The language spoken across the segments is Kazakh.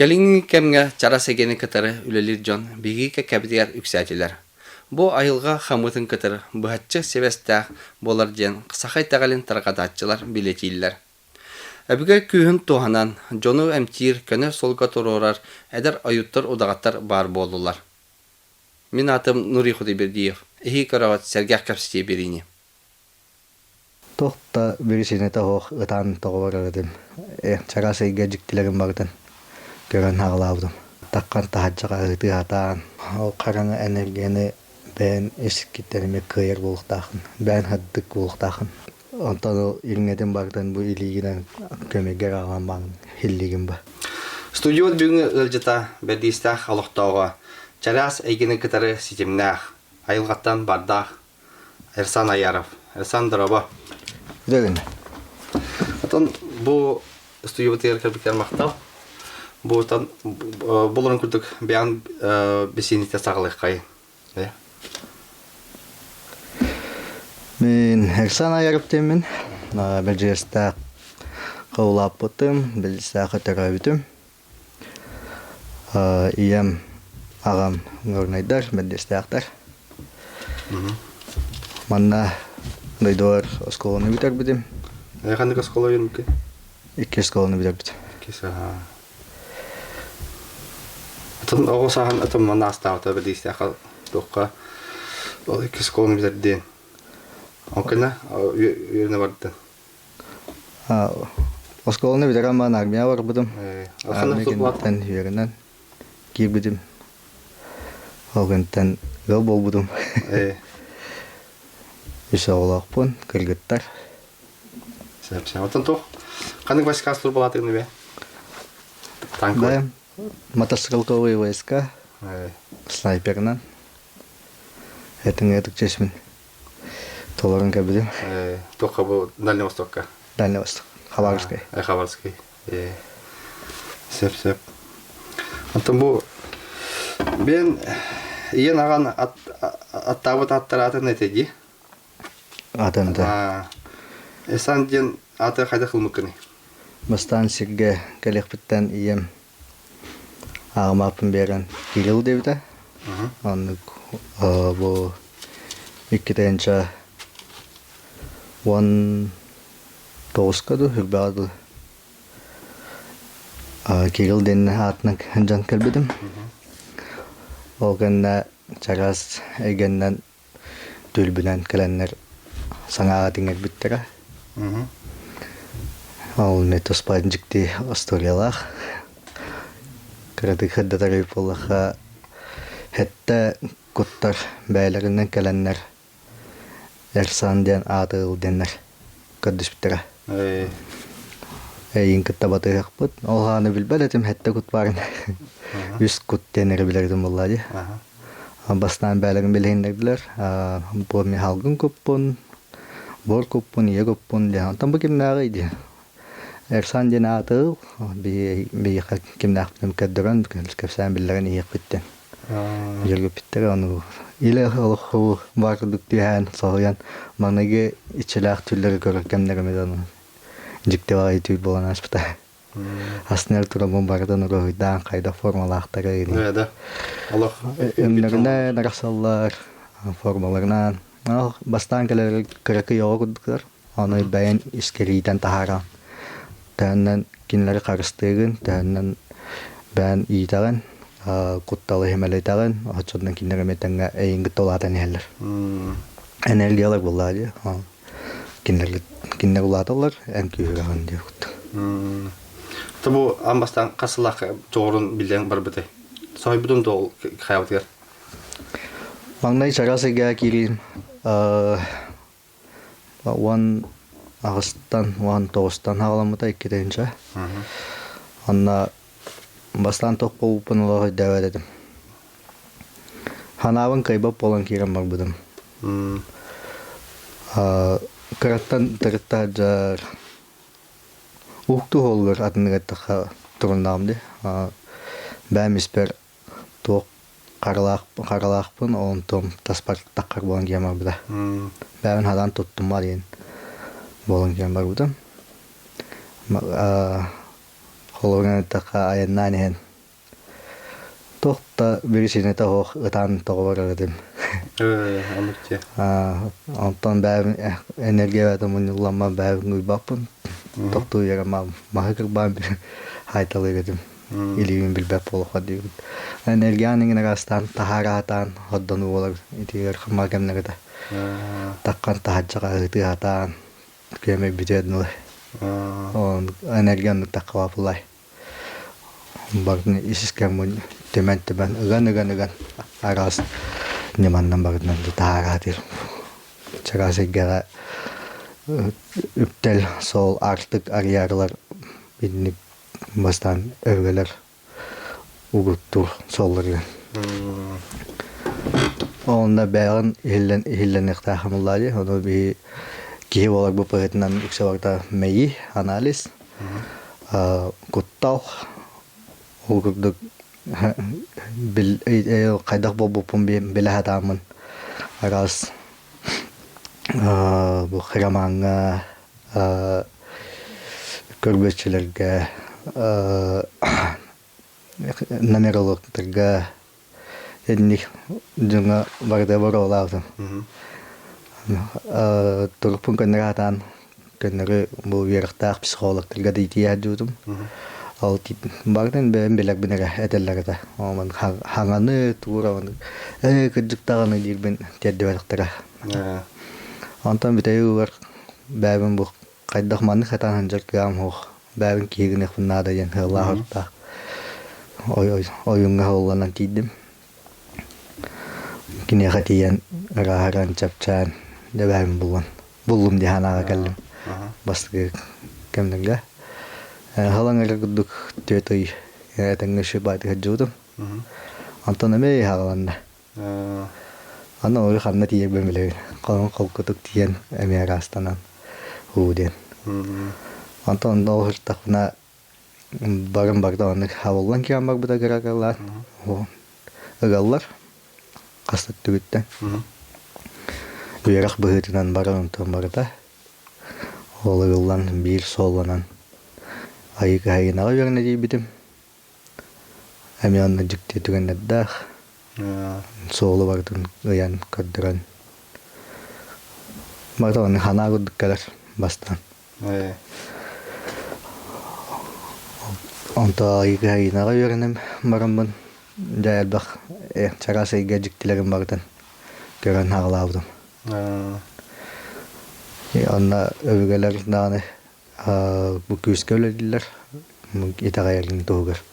Келин кемге чара сегени кытары үлелир жон бигике кәбидер үксәтиләр. Бу айылга хамытын кытыр быһатчы себестә болар ден кысахай тагалин таргадатчылар билетилләр. Әбүгә күһен туһанан жону әмтир көне солга торорар әдер аюттар удагаттар бар болдылар. Мин атым Нури Худайбердиев. Ихи карават Сергеев капсите берини. Тохта бирисине тохох ытан тоғорардым. Чара сейге жиктилерим бардын. Көрөн хагалабдым. Таккан тахаджага ыты атан. Ол караңы энергияны бән эскиттериме кыйыр болуктахын. Бән хаддык болуктахын. Онтан ол ирнеден бардын бу илигинен көмегер алган баң хиллигим ба. Студиот бүгүнгү ылжыта бердистах алоктоого. Чарас эйгени кытары ситимнах. Айылгаттан бардах. Эрсан Аяров. Эрсан Дороба. Дөгөн. Атон бу студиотер кебикер мактал. Бутан буларын күрдүк бян бесините саглык кай. Мен Эрсан Аяров темен. Бежеста каулап бутым, билса хатарабытым. Иям агам горнайдар, бедестактар. Манна дойдор школаны битирбидим. Кандай школа йөрмөкө? Икки школаны битирбидим. Киса. Атон огосахан атон мана астаута бедистаха токка. Ол икки школаны битирдин. Окна йөрнө барды. Школаны битирган мана армия бар будым. Ахана йөргәннән кибидим. Огынтан гол болбудум. Ишаулакпын, кыргыттар. Сәпсә. Атон тох. Кандай войска служба булатыгны бе? Танк. Мотострелковые войска. Снайпернан. Это честно. Толорын кабидим. Тохка бу Дальний Востокка. Дальний Восток. Хабаровский. Хабаровский. Сеп. Антон бу ben иен аган аттабыт аттаратын этеди. Атында. Эсан ден аты кайда кылмыкны. Бастан сирге келекпиттен ием агамапын берен Кирилл дебита. Аны бу иккитенча вон тоскаду хүрбаду. Кирилл ден атнак жан келбедим. Олганна чарас эгеннен дүлбүнен келеннер саңага тиңер биттера. Ол метос паджикти историялах. Кредит хаддатары полаха хетте куттар бәйләреннән келеннер Эрсан ден атыл деннер каддыш биттера. Эйин кыттабаты хакпыт. Ол ханы билбелетим хетте кут барын. Үс кут денер билердим буллады. Бастан бәйләрен билендердилер. Бу мехалгын куппун, бор куппун, я куппун дигән. Там бу кимнәгә иде. Эрсан ден атыл би кимнәктән каддран кәсән билерен иек биттен. Йөргә биттер аны. Иле хол бардык дигән сагыян. Манага ичеләк түлләр көргәннәр мәдән. Диктевай түй болан аспыта. Аснер турабын бардан ройдан кайда формалактары иде. Да. Аллах. Эмнәренә нарасаллар формаларынан. Бастан келер кырыкы ягыдылар. Аны бәян искеридән тахара. Тәннән кинләр карыстыгын, тәннән бән итаган, кутталы хемелетаган, ачыдан кинләр метәнгә әйинге толатан яллар. Энергиялар буллады. Кинлер улаталар, ән күйрәгән дип. Табу амбастан касылак жогорун билен бар бите. Сайбыдын дол хаятыр. Маңнай чарасыга кирим. Ван агыстан, ван тоостан хагаламыта иккетенче. Анна бастан ток болупун улага дәвәт этим. Ханавын кайбап болан кирем бар будым. Караттан тыртажар ухту холгар атныгатта турунамды. Бәмиспер ток каралакпын онтом таспар таккар болан кием буда. Бәмин хадан туттум бар ен. Болан кием бар буда. Холган така аяннан ен Tohta birisine taho ıtan toğvar aradım. Anlıkça. Ondan ben enerji verdim yıllanma ben uybapın. Tohtu yere mahıkır ben bir haytalı aradım. İliğin bilbep olup hadi. Enerjiyanın arasından taharatan hoddan uğular. İtiyor kırmagemleri de. Takkan tahacak ağıtı hatan. Köme bitirdin. On enerjiyanın takva pulay. Bakın isisken bu temen ögan aras nyamandan bakın da taharatir. Çarası gara üptel sol artık arıyarlar binip bastan övgeler uguttur solları. Onda beğen hillen ihtahamaları onu bir kihi olarak bu perhatian yüksek olarak meyi analiz kuttav uguttuk bil kaydak bobupun bilah tamın aras bu kıramanga körbetçilerge namerologlarga yani junga barda barolawdım. Turpun kenaratan kenarı bu yerktağ psikologlarga ditiyadudum. Altit bardan ben bilak binere etellerde. Aman hanganı tuğra kıcıktağını dir ben tedbirlere. Antan biteyi var babın bu kaydak manı hatan hancak gam ho. Babın kiyigine fınada yan Allah hatta. Oyunga hollanan tidim. Kini hatiyan raharan çapçan da babın bulan. Bullum diye hanaga geldim. Bastı kemdenge. Halangar guduk tetoy tengah şubat hajudum. Antan ame halanda. Ana oy xamna tiye bemile. Qalon qalkutuk tiyen ame rastanan. Huden. Antan no hırtakna barın barda onu havallan ki amak buda garagalar. O agallar qastat tügütten. Uyarak bıhıtınan barın barda. Oğlan bir sollanan. Ayık ayınağı yerine diyebilirim. Hem yanına ciddi tükenler soğulu vardı uyan kadran. Vardı onu hana kuduklar bastan. Onda ayık ayınağı yerine varımın cayal bak çarası geciktilerim vardı. Gören ağlavdım. Onda övgeler dağını bu küskölediler. İtagayalın doğur.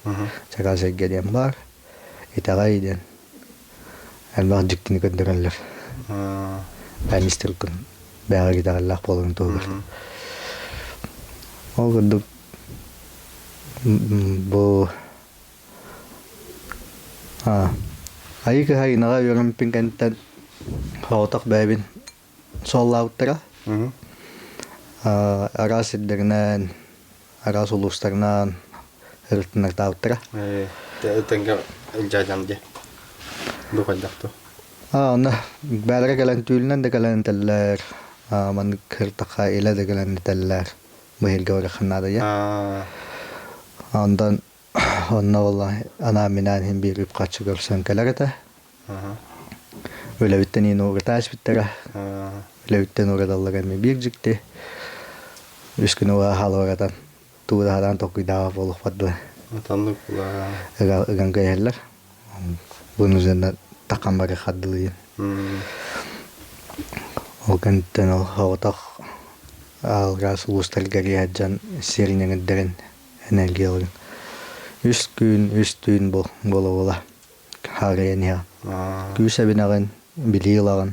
Çarası gelen var. İtagayden. Elbaq jiktini gönderenler. Ben istirkun. Bäge gitarallah bolun doğur. O guduk bu ayık hayınağa yorum pinkentten hautak bäbin sollauttara. Aras edderinen aras ulustarnan hırtınlar tauttara. Tenga el-jajam diye. Bu kaydaktu. Ona bäläge gelen tüylünen de gelen teller. Man hırtaka ile de gelen teller. Bu helge orakhanada ya. Ondan onna vallahi ana minan hem bir üp kaçı görsen kelerete. Öyle bitten yine uğrataş bittere. Öyle bitten uğradallar emme bir cikti. Üskün uğa hal uğradan. Tuğdahadan tokuy dava bolup fadlı. Tanıdık bula. Egan gayeller. Bunun üzerine takan bari kaddılıyım. O kentten o havatak algas ulustal gariyacan serinin edderin enerji olun. Üstün bola harayan ya. Küse binaren biliyorlar.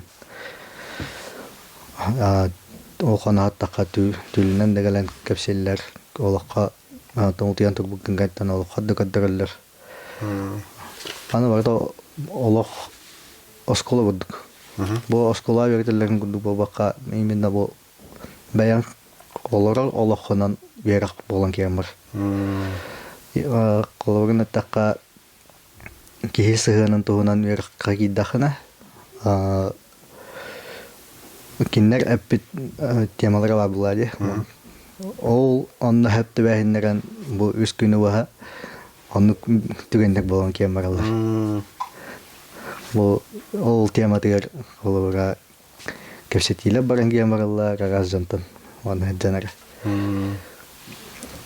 O kanat taka tülünen de gelen kapseller olakka tanıtıyan turbukun kentten olakka da kadderler. Ana vardı olak oskola bulduk. Bu oskola verdilerin bulduk bu baka iminde bu bayan olarak olakkanan verak bolan kiyam var. Kolorun taka kihi sığının tuhunan verak kakidakına kinler epit temalara var buladı. O onda hep de behinlerin bu üst günü var. Onu tügennek bolan kiyem barallar. Bu ol tematiler olura köpsetiyle baran kiyem barallar agaz jantan. Onu hedjanara.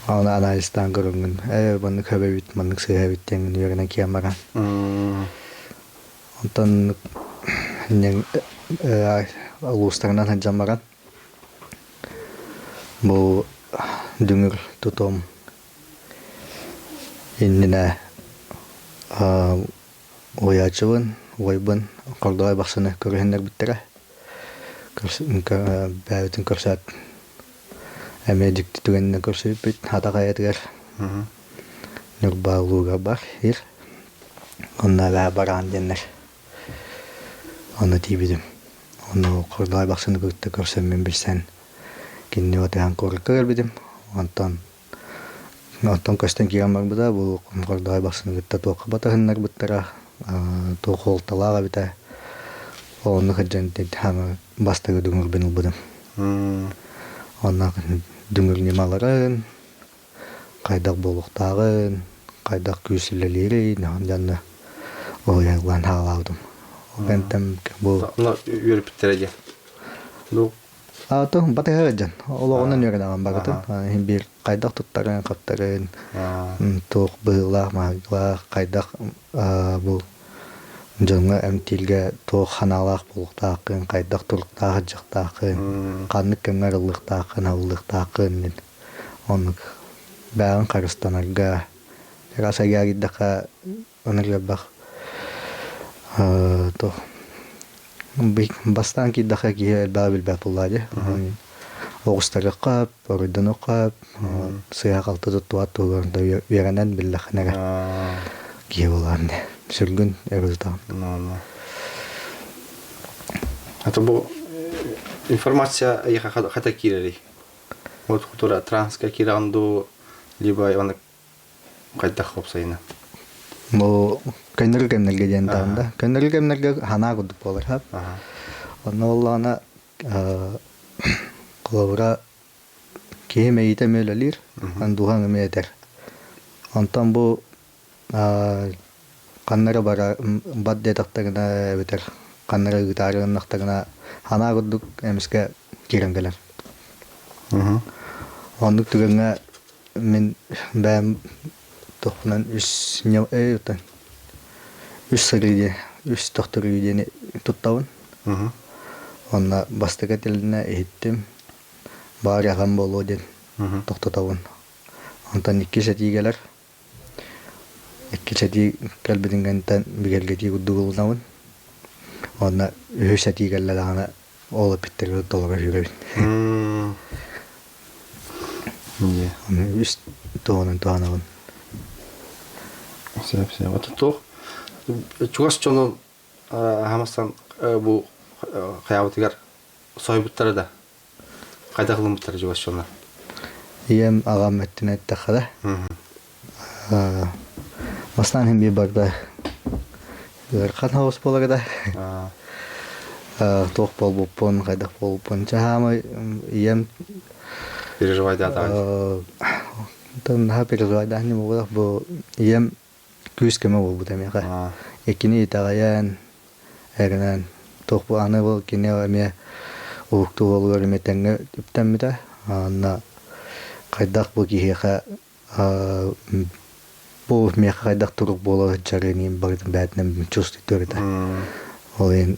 Onu analistan görüngün. Bunu köbebit, bunu sığabit dengin yörenen kiyem baran. Ondan uluslarından hedjan baran. Bu düngür tutum innine oyacıvın, oybun, kordoğay baksana körühenler bittere. Bäbitин körsät emedikti tügenine körsüp bit hata gayetler. Nürbağluğa bar hir. Onna bä baran denler. Onu tibidim. Onu kordoğay baksana körsem bilsen. Kinni otehan korkar bidim. Ondan kösten kiyamak bida bu kordoğay baksana gitta toqa batahınlar bittera. Toqa oltalağa bita. Onu hıcan hama bastağı dümür benil bidim. Ondan dümür nimaların, kaydak boluqtağın, kaydak küsülelerin, ondan o yağlan halavdım. Ben tem bu... Ona yürüp bittirece. Bu Tuh batı hıcan. Oloğundan yören ağın bakıtın. Bir kaydak tuttarın, kaptarın, tuh bığılaq, mağılaq, kaydak bu... Jonga emtilge to xanalaq buluqtaqın, qaydak turluqtaqı jaqtaqın, qanlık kemer ılıqtaqın, avlıqtaqın. Onu bäğin qarıstanarga, terasa gagiddaqa onarga baq. To bastan kiddaqa ki elbabil bäpulladı. Oğustara qap, orudunu qap, sıya qaltı tuttuat tuğurda verenen billaqınara ki olandı. Sürgün Eruz'dan. Hatta bu informasiya ayıqa qata kireri. Вот которая транска киранду либо она кайда хопсайна. Bu könderge jentanda. Könderge hana gudup bolar hap. Onu Allah'ına kolabora kime itemelir. Anduhan meter. Ondan bu Kannara bara badde taktagına biter. Kannara gitarın naktagına hana guduk emiske kirangalar. Onu tügenge min ben tohnan üs yutan. Üs sarıya, üs tohtarıya tuttavun. Onna bastıga diline ehittim. Bari ağam bolu den tohtatavun. Ondan iki seti gelir. Ikkilseti kalbedingenten bigelgeti gudugulnavun. Onna ühseti gellelana olup bittirdi dolara yürüyün. Onu üst toğanavun. Sep. Вот то. Чугас чону хамастан bu kıyafetler soybuttara da kayda kılınmışlar Чугас чону. Iyem ağam ettine ettekada. Maslan hem bir barda kan havuz bolagada. Toq bol bopon, kaydak bol bopon. Çahama iyem Переживай да. Там ha переживайда не могу bu iyem küskeme bol bu demek. Ekini itagayan ernen toq bu ana bol kine eme uqtu bol görmetenge tüptemide. Ana kaydak bu kiha bu meka kaydak turuk bola jareni bagdan batnem çustitörde. Olen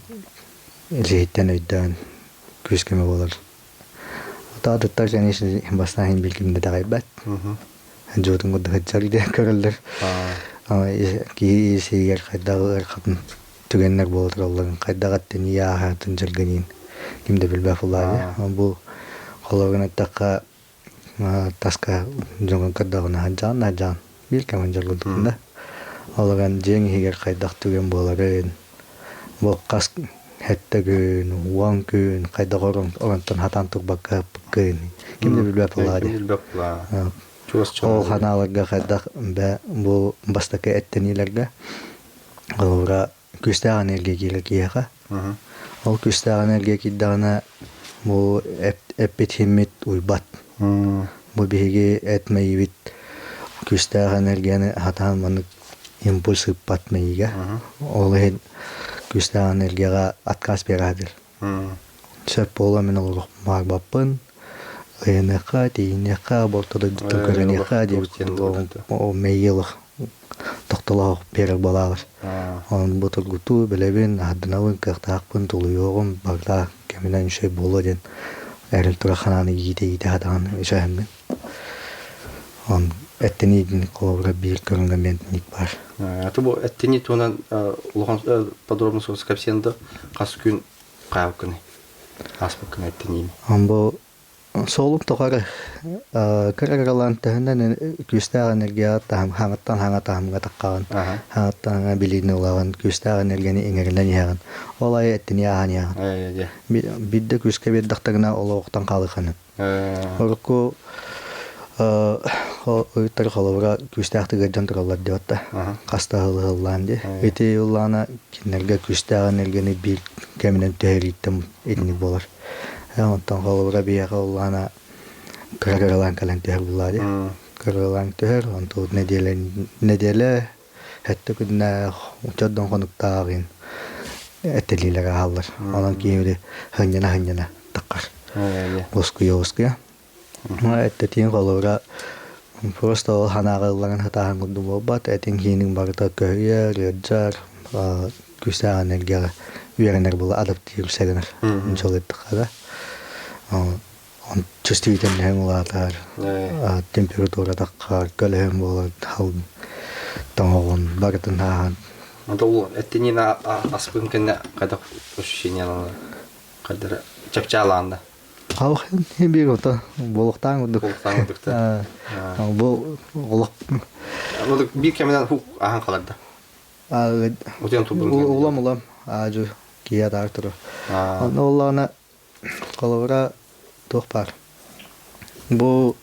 elihten öden küskeme bolar. Daha tuttar jeni bastan hin bilgimde dagaybat. Jodun gud hajari de körler. Ama ki siyer kaydak kapın tügenler bolar Allah'ın kaydagatten ya hatın jargenin kimde bilbafullah. Bu koloruna takka taska jongan kadagına hajan bir kaman jargudunda. Allah'ın jeng higer kaydak tügen boların. Bu kas hette gün, wan gün, kaydak orantan hatan turbaka gün. Kimde bilbafullah. Чугас чону. O hanalarga kaydak bu bastaki ettenilerge. Ora küstağın elge girekiyaga. O küstağın elge kiddağına bu epit himmit uybat. Bu bihigi etmeyi bit күстәк энергияны хатан маны импульс иппатмыйга. Ол хен күстәк энергияга отказ берадыр. Сөп бола мен олур марбаппын. Энеха, тинеха, бортода дүттөргөнеха деп о мейлых тоқтолақ берек балағыр. Он бұтыр күту білебен адынауын кақтақпын тұлуығым бағда кемінен үшей болу ден әріл тұрақананы ете адаған үшәйіммен. Он әттен едін қолыбыра бір көрінген мен ник бар. Это был әттен ет онан подробно соғыз кәпсенді қасы күн қайып күні. Аспы күн әттен ем. Он бұл солым тоқары кіргіралан тәхінден күстәғ энергия хаңыттан хаңа таққаған. Хаңыттан хаңа білейін олаған күстәғ энергияны еңерінден еғін. Олай әттен еғын еғын. Бидді күске беддақтарына олы оқтан қалыққаны. Орықу өйттар қалыбыра күстәғті ғаджан тұралар деватта. Қастағылы ғыллан де. Өте ұллана кенерге күстәғ энергияны бір кәмінен төхеріттім етінік болар. Онтан қалыбыра бияға ұллана кіргіралан кәлін төхер бұлады. Кіргіралан төхер, онтан неделі әтті күніне ұчаддан қонықтағын әттелілері қалыр. Онан кейімді хыңжана таққар. Осқыя. Әтті тейін қалыбыра просто ол ханағыларын хатағын күнді болбат. Әтін кейінің барыта көрер, рөджар, күстәғ энергияға үйерінер бұл адаптивл сәгінер. Жол еттіқада. Он чувствительный эмулатор, температура такая, колем была, там он баритон хан. Это не на аспын кенне когда ощущение на когда чапчаланда. Ах, не беру то, болохтан удук. Болохтан удук та. Бол олох. Вот бир кемнен хук ахан калады. Утен тубун. Улам, ажу кия тартыры. Оллана қалыбыра тоқ бар. Бұл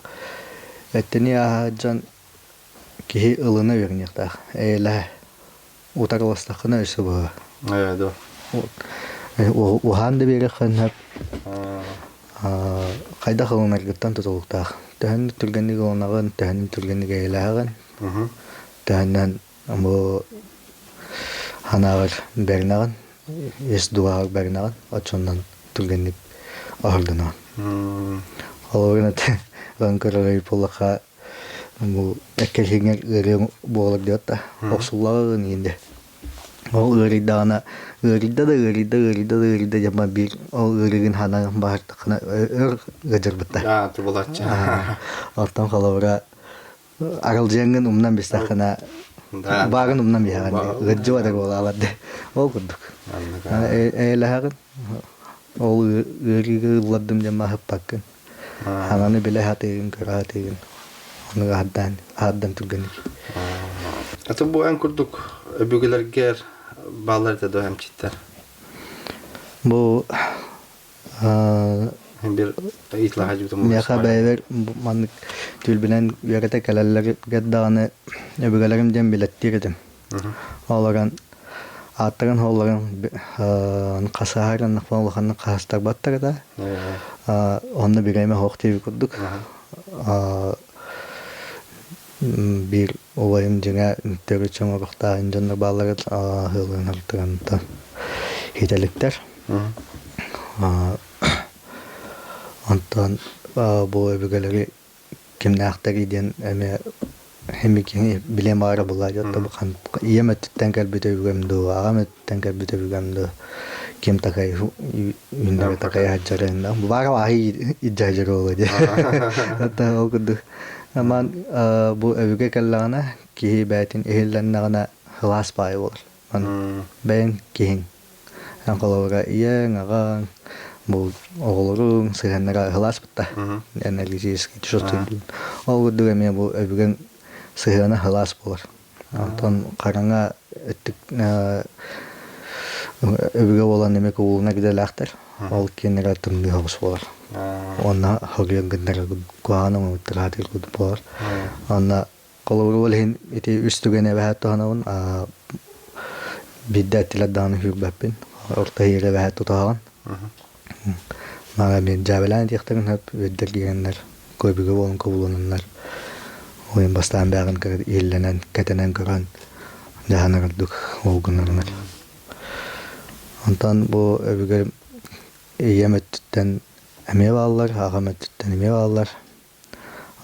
әттіні ағаджан кей ылыны өрінектақ. Әйлі ұтарыластақына өсі бұл. Да. Уханды бері қынып қайда қылынар күттан тұтылықтақ. Тәхінді түргенлігі онағын, тәхінді түргенлігі әйлі ағын. Тәхінден бұл ханағыр бәрін ағын, ес дуағыр бәрін ағын, отшондан түргенлік ағырдына. Олығын көрігей болыққа әккелхеңер өрен болыр дейотта. Оқсулағын енді. Ол өридағына өриді жама бір ол өрігін ханағын бағыртықына өр ғыжыр бұтта. Ты болатчы. Алтан қалауыра арал жәңгін ұмнан бестақына бағын ұмнан бияған. Ғыжы бадыр бол алады. Ол күрдік. Әйлі ағын ол өрігі ұладым жама хыппақын. Хананы біле хатығын, көрі хатығын. Оны ғаддан түргенік. Это бұл ән күрдік өбігілергер бағалар деді әмчеттер. Бұл бір итлаға жүбітім. Меха бәйбер манық түлбінен үйәрәті кәләлер гәддағаны өбігілерім дем білеттер едім. Оларан аттарын оларын қасағарын нақпан қастар баттар да. Онны бірайме хоқ тейбі күрдік. Bir olayım jana törüçün orukta injanlar bağları hılgın hıltıranta hitelikler. Ondan bu öbürleri kimne aktar eden hemikini bilem ara bular yatta bakan yemetten kalbide yügemdu ağametten kalbide yügemdu kim takay ünlere takay haccarında bu var vahi icacır oldu hatta okudu. Aman bu övge kellana ki betin ehillenlerine hılas payı olur. Ben kihin. Ankalara iya ngaran bu oğulurun sıhhanlara hılas bitta. Enerjisi tüşüstüldü. O dönemde bu övgen sıhhana hılas olur. Ondan karanga ettik övge olan demek oğuluna giderler. Ol kenara tümlü havuz olur. Ona hariyan gandara kuanam utradir kudpor. Ona kolorolhin iti üstügene vehat tohanavun biddatila dan hürbapin. Orta yere vehat tohan. Mara bir javelan diyekterin hep vedder giyenler. Koybiga bolun kobulananlar. Oyun bastan bägin kır illenen ketenen kıran jahanırdık olgunlarına. Ondan bu öbürü yemetten eme bağlar, hakametten eme bağlar.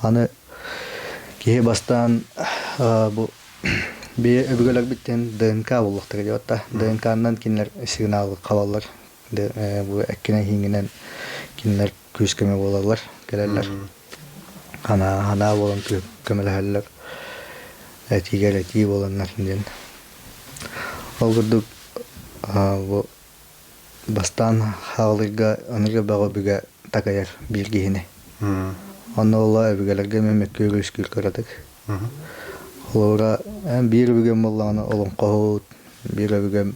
Hani ki bastan bu bir öbürler bitten DNK buluqtır diyor da DNK'ndan kinler signal kavallar. Bu ekkine hinginen kinler küskeme bolarlar, gelirler. Hana bolan kömeleherler. Etiger eti bolanlar diyen. Olgurduk bu bastan hağlıga anıga bağı biga takayar bilgihini. Onu ola öbürlerge memek görüşkül karadık. Olara bir öbürgem bollağına olun qohut, bir öbürgem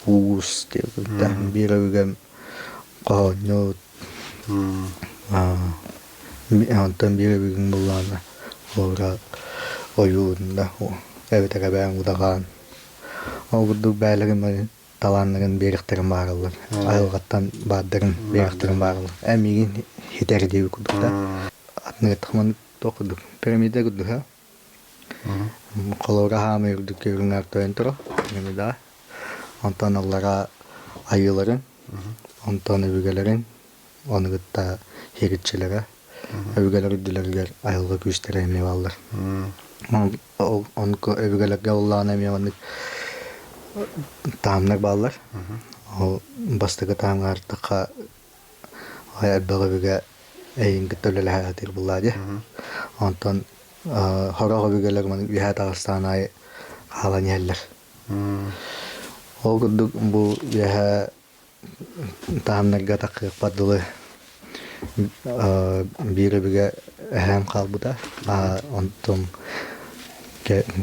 uğuz diye bir öbürgem qohut. Ondan bir öbürgem bollağına olara oyuğunda evet ben udağan. Olgurduk bälerim talanların berikterin bağırılır. Ayılgattan bağdırın berikterin bağırılır. Emigin hiter diye kuduk da. Atını tıkmanı dokuduk. Piramide kuduk ha. Kolora hama yürüdük yürünler töyüntürü. Piramide. Ondan onlara ayıların. Ondan öbürgelerin. Onu gıtta hiritçilere. Öbürgeler üddülerger ayılga güçlere emni bağlar. Onu öbürgelerge Allah'ın emni bağlar. Tamlar bağlar. O bastığı tamlar tıqa hayal bağı biga eyin gıttölele hayatir bulladı. Ondan hora öbürgeler manı bihat ağıstanayı halan yerler. O güddük bu yaha tamlarga takı padılı bir öbürge ehem kalbu da. Ondan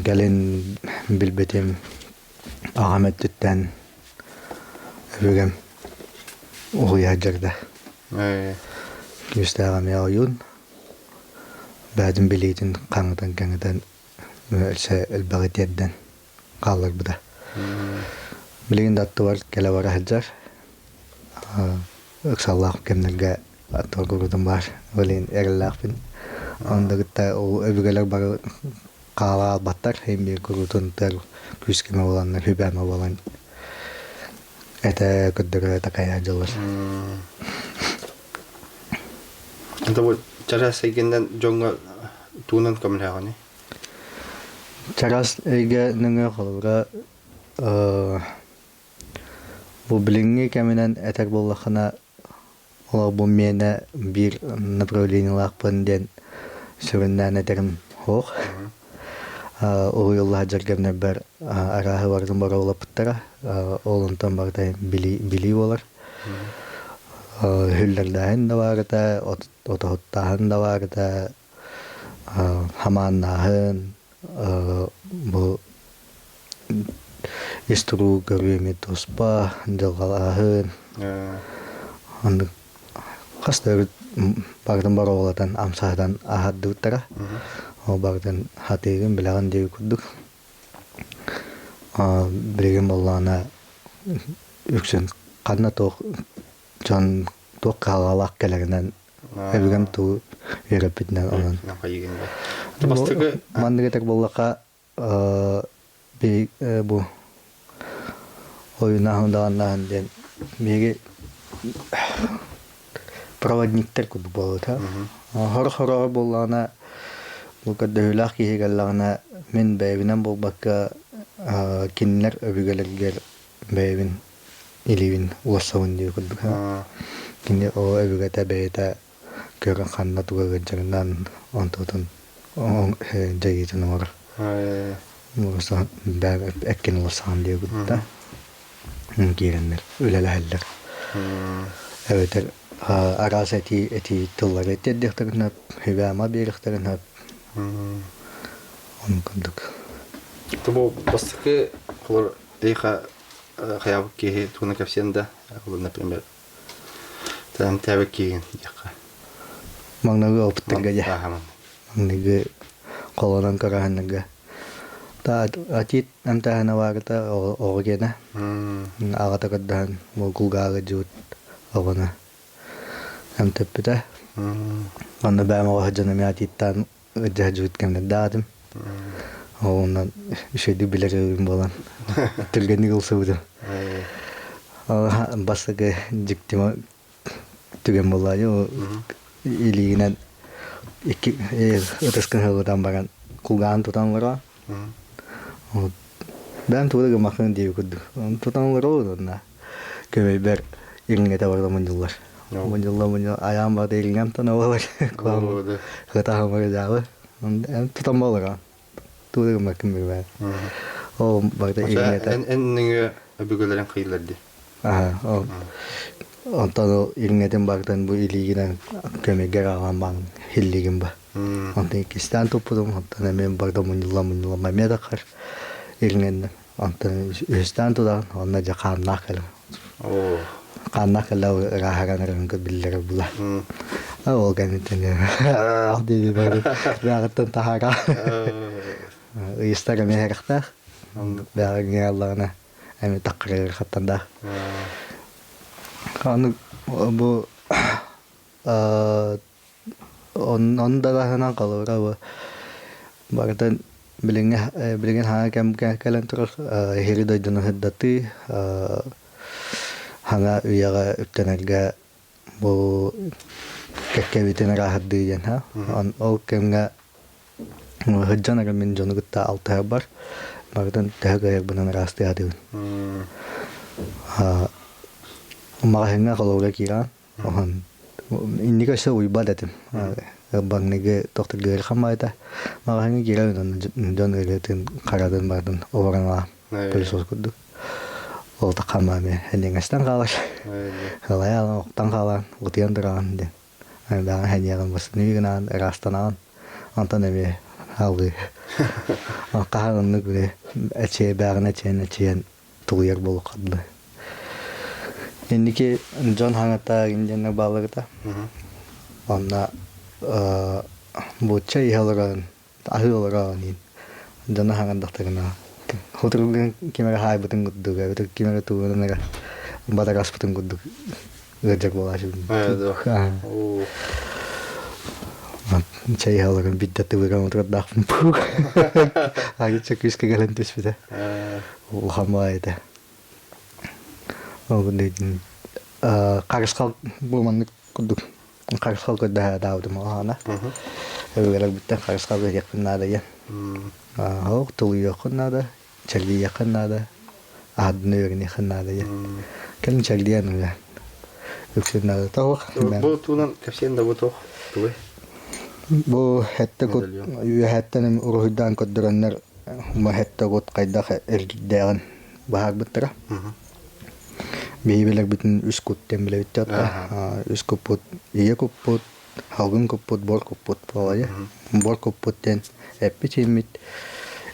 gelin bilbetim Ahmet Tütten öbürgem uyuyacakda. Güstağım ya oyun. Bädim bilidin kanıdan ölse elbağıtiyeden kalır bu da. Bilgin datı var kele var haccar. Iksallah kemlerge atı gurudum var. Öleyin erillak bin. Onda gıtta o öbürgeler barı qala albattar hem bir gurudun ter küskeme olanlar hübeme olan ete kıddırı takayacılır. Anta bu çara seygenden jonga tunan kamil haqani. Çaras ege nınga qalura bu bilingi keminen etek bollaqına ola bu mene bir направлениялар панден süründen ederim hoq. O yollar jargemne ber arahı vardım bara ola pıttara. Oluntan barda bili olar. Hüllerdahen de var da, otohottahan da var da, hamannahın, bu isturu görüyemi tospa, jalgalahın. Onu kastır bardan bara olatan amsadan ahaddı uttara. O bardan hatigin bilagan diye kudduk. Bilgin bollağına yüksün kanna toq Can toq kalalak kelerinden evgem tu yürepitnen onun. Mandıgetek bollaqa bir bu oyunahındağından den biri проводниктер kudu bolata. Hor bollağına bu kadar hülak kihigallarına min beyvinen bolbakka kinler öbügelerger beyvin ilivin ulasavun diye kuduk. Kini o öbügete beyte gören kanna tuğagacağından ontotun jayitin var. Burası ben ekken ulasan diye kuduk da. Girenler, üleleheller. Evet, aras eti tıllar etediklerin hep, hüvama biriklerin hep. Onu kuduk. Bu bastıkı olur deyha hayabık ki tuğuna kapsiyanda olur например. Tam tabak ki yakka. Magnaga optır gaja. Magnaga kolonan karahannaga. Ta atit amtahana warta orgena. Agata kaddan mo kulgaga jut ogona. Amtapita. Anna bama wahjana mi atittan жажуут кемне дадым. Онан шеди билерим болан. Тилгени кылсыбыды. Басыгы жиктима түген болайы. Илигинен iki ötesken hıgıdan baran kulağın tutanlara. Ben tuğda gımakın diye kuduk. Tutanlara oldu. Kömeyber ilgine vardı mıncıllar. Mıncıllar ayağım vardı ilginem tanıvalar. Kulağım hıta hamara cavı. Tutan balara. Tuğda gımakın bir ben. O vardı ilgine de. En nenge öbürgelerin kıyılardı. Aha, o. Ondan o ilgiden baktan bu ilgiden kömeyger ağam bağın hilligin ba. Ondan ikisinden topudum. Ondan hemen baktan mıncıllar mamaya da kar. Ilgiden. Ondan üstten tutan. Ondan da kannak kalır. Kannak kalır raharan rıngı bildirir bula. O ganitten. Dedi böyle. Rahattan tahara. İster meherkta. Bağın Allah'ına. Hemen takrir kattan da. Kanı bu onda da hemen kalır ama bazen bilingen hakem kalen terus heri da dunu hiddati hanga üyaga üptenerge bu kekkevitine rahat diyen ha o kemga hıccanara min jonu gutta altı haber bazen tehgaya bunan rastı adın Makanya kalau udah kira, ini kan saya ubah datem, bang nege dokter gelar kamar itu, makanya kira don gelatin karadan badan orang lah, polisos kudu, oh tak kamar me, hanya ngasih kalah, kalau ya orang kalah, utian terang deh, dan hanya kan bos ini kan rastanan, antan me, halu, kalah nugu, aceh bagan aceh tuyar bolu kadle. Indiki John hangata injana balagta. Onna bocha ihalaran ahularan in. John hangan daktagna. Hotel kimera hai butun guddu ga betul kimera tu nega badagas butun guddu gajak bola shu. Oh. Cai ihalaran biddat tu ga motor dak pu. Agi chakis ke galantis bida. Oh hama ita. Oh, kemudian karsal bukan kuduk karsal kedah tahu tu mana? Kalau kita karsal kerja kena ada ya. Oh, tu ya kena ada, cari ya kena ada, adnu ini kena ada ya. Kan cari anu ya. Uksen ada tahu. Bu tunan kasihan dah betul, tu. Bu hatta kod, ya hatta nem uruhdan kod deraner, ma hatta kod kaidah ergidan bahag betul. Bihibilag bitin uskut tembele bitat us kuput iya kuput hagun kuput bol kuput pawaya bol kuput ten epicimit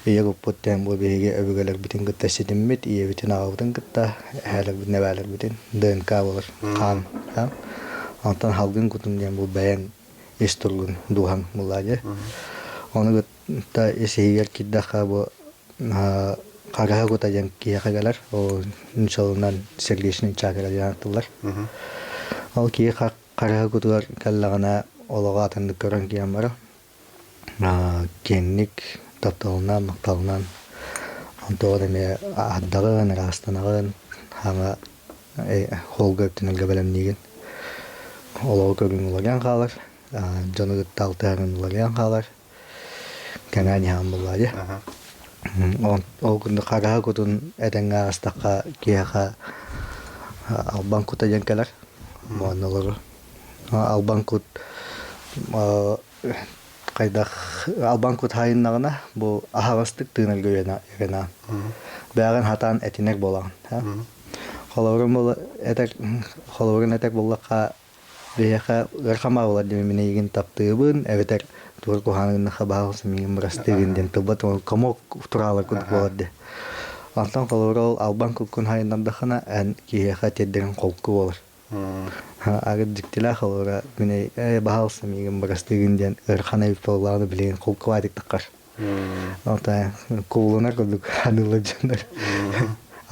iya kuput ten bo bihige abigalag bitin gutta sidimit iya bitin awtan gutta halag bitne balag bitin den kawar kan ha antan hagun kutun den bo bayan isturgun duhang mulaja onu gutta isiyer kidda bo Kagak aku tajam kia kagalar, oh insyaallah servisnya cakap aja tular. Oh kia kagak aku tular kalau na olahatan dekoran kia mara, kenik tatalna maktalna, untuk orang ni adagan rastanagan, hanga holga tinal gabalam nigen, olah kerjung lagi kalar, jono taltaran lagi kalar, kangen hamil aja. Oh, kunda kagak aku tuh edengah staka kia albangkut aja kelar, mau nolor, albangkut kaidah albangkut hain nagana, bu ahawastik tinggal gue na, bagan hatan etinek bolang, kalau orang etek bola ka dia ka rekama bola di mana ingin tap tebun, evetek tur ko hanan nakabahal sa mga marastigin din tubat kamo turala ko dde antan kaloro alban ko kun hay namdakana an ki khatid din ko ha agad diktila kalora mine bahal sa mga marastigin din khana ipolana bilin ko adik takar antan kuluna ko hanula janar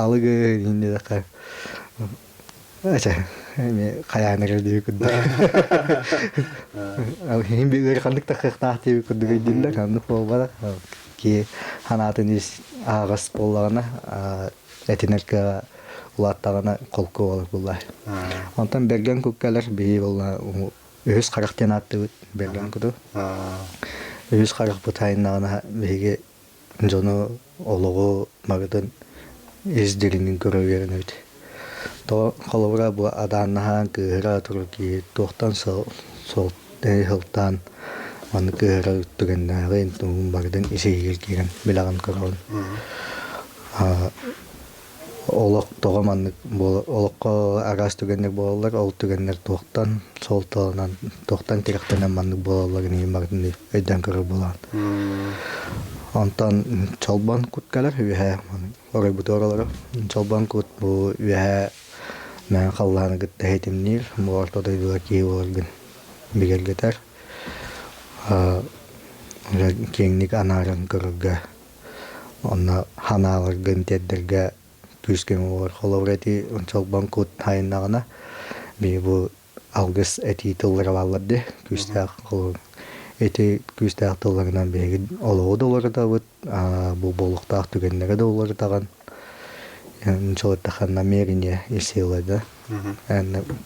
alaga hindi dakar Ача, эми каяныр деп күдү. Хин бигер кандык такыктак деп күдү дилдер, аны болбара. Ки ханатын ис агас боллагана, этинерке улаттагана колку болуп булла. Онтан берген күккелер бии болла, өз карактен атты берген күдү. Өз карак бутайнагана биге жону ологу магытын издиринин көрөгөрүн өт. То колобра бу аданнахан кыра турки тохтан сол хылтан аны кыра үттүгеннагы интун бардын исегил кирен билаган көрөн. Олок тогоманны олокко арас түгеннер болалар, ол түгеннер тохтан сол талынан тохтан тиректенен манны болалар ни бардын өйдөн көрө болан. Онтан чалбан куткалар үһэ орой буторалар. Чалбан кут бу үһэ мен халланы гытта хетимнир, бу ортодой дуа ки орган бигелгетер. Кеңник анарын көргө. Онна ханалар гынтеддерге күскем бар. Холоврети чалбан кут хайнагына би бу алгыс эти тыллар баллады. Күстак кол эти күстак тылларынан беги олоо доллар да бу болуктак түгеннере доллар таган. Чолоттахан намерение исилада.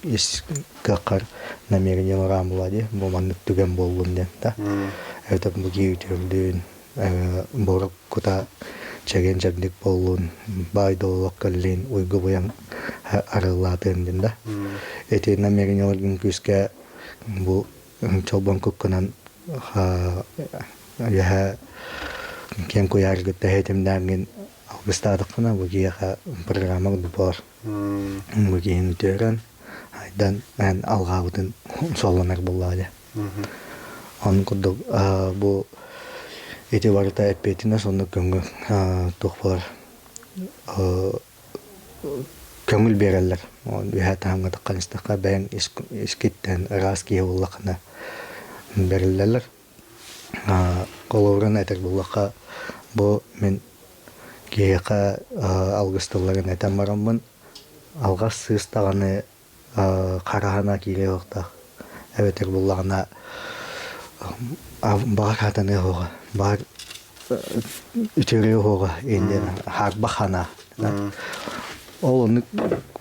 Ис какар намерение рамлади, бу маннык түген болгон да. Это бу гейтерлден борок кута чеген жабдик болун байдолок каллин уйгу буян арылатын да. Эти намерениялардын күскө бу чолбон куккунан я кен кояргыт хетимдерген алгыстадыкына бу гияха программа бар. Бу ген үтөрөн айдан мен алгабытын солонар буллады. Он кудук бу эти варта эпетина сонда көңгө тохпалар көңүл берелер. Он бихата ханга такканыстакка бен искиттен раски уллакына берелер. Колорун айтар буллакка бу мен кияка алгыстыларын айтам барамын. Алгас сыстаганы карахана кире вакта. Эветер буллагына бар хатаны хога, бар үтөрө хога энде харбахана. Ол оны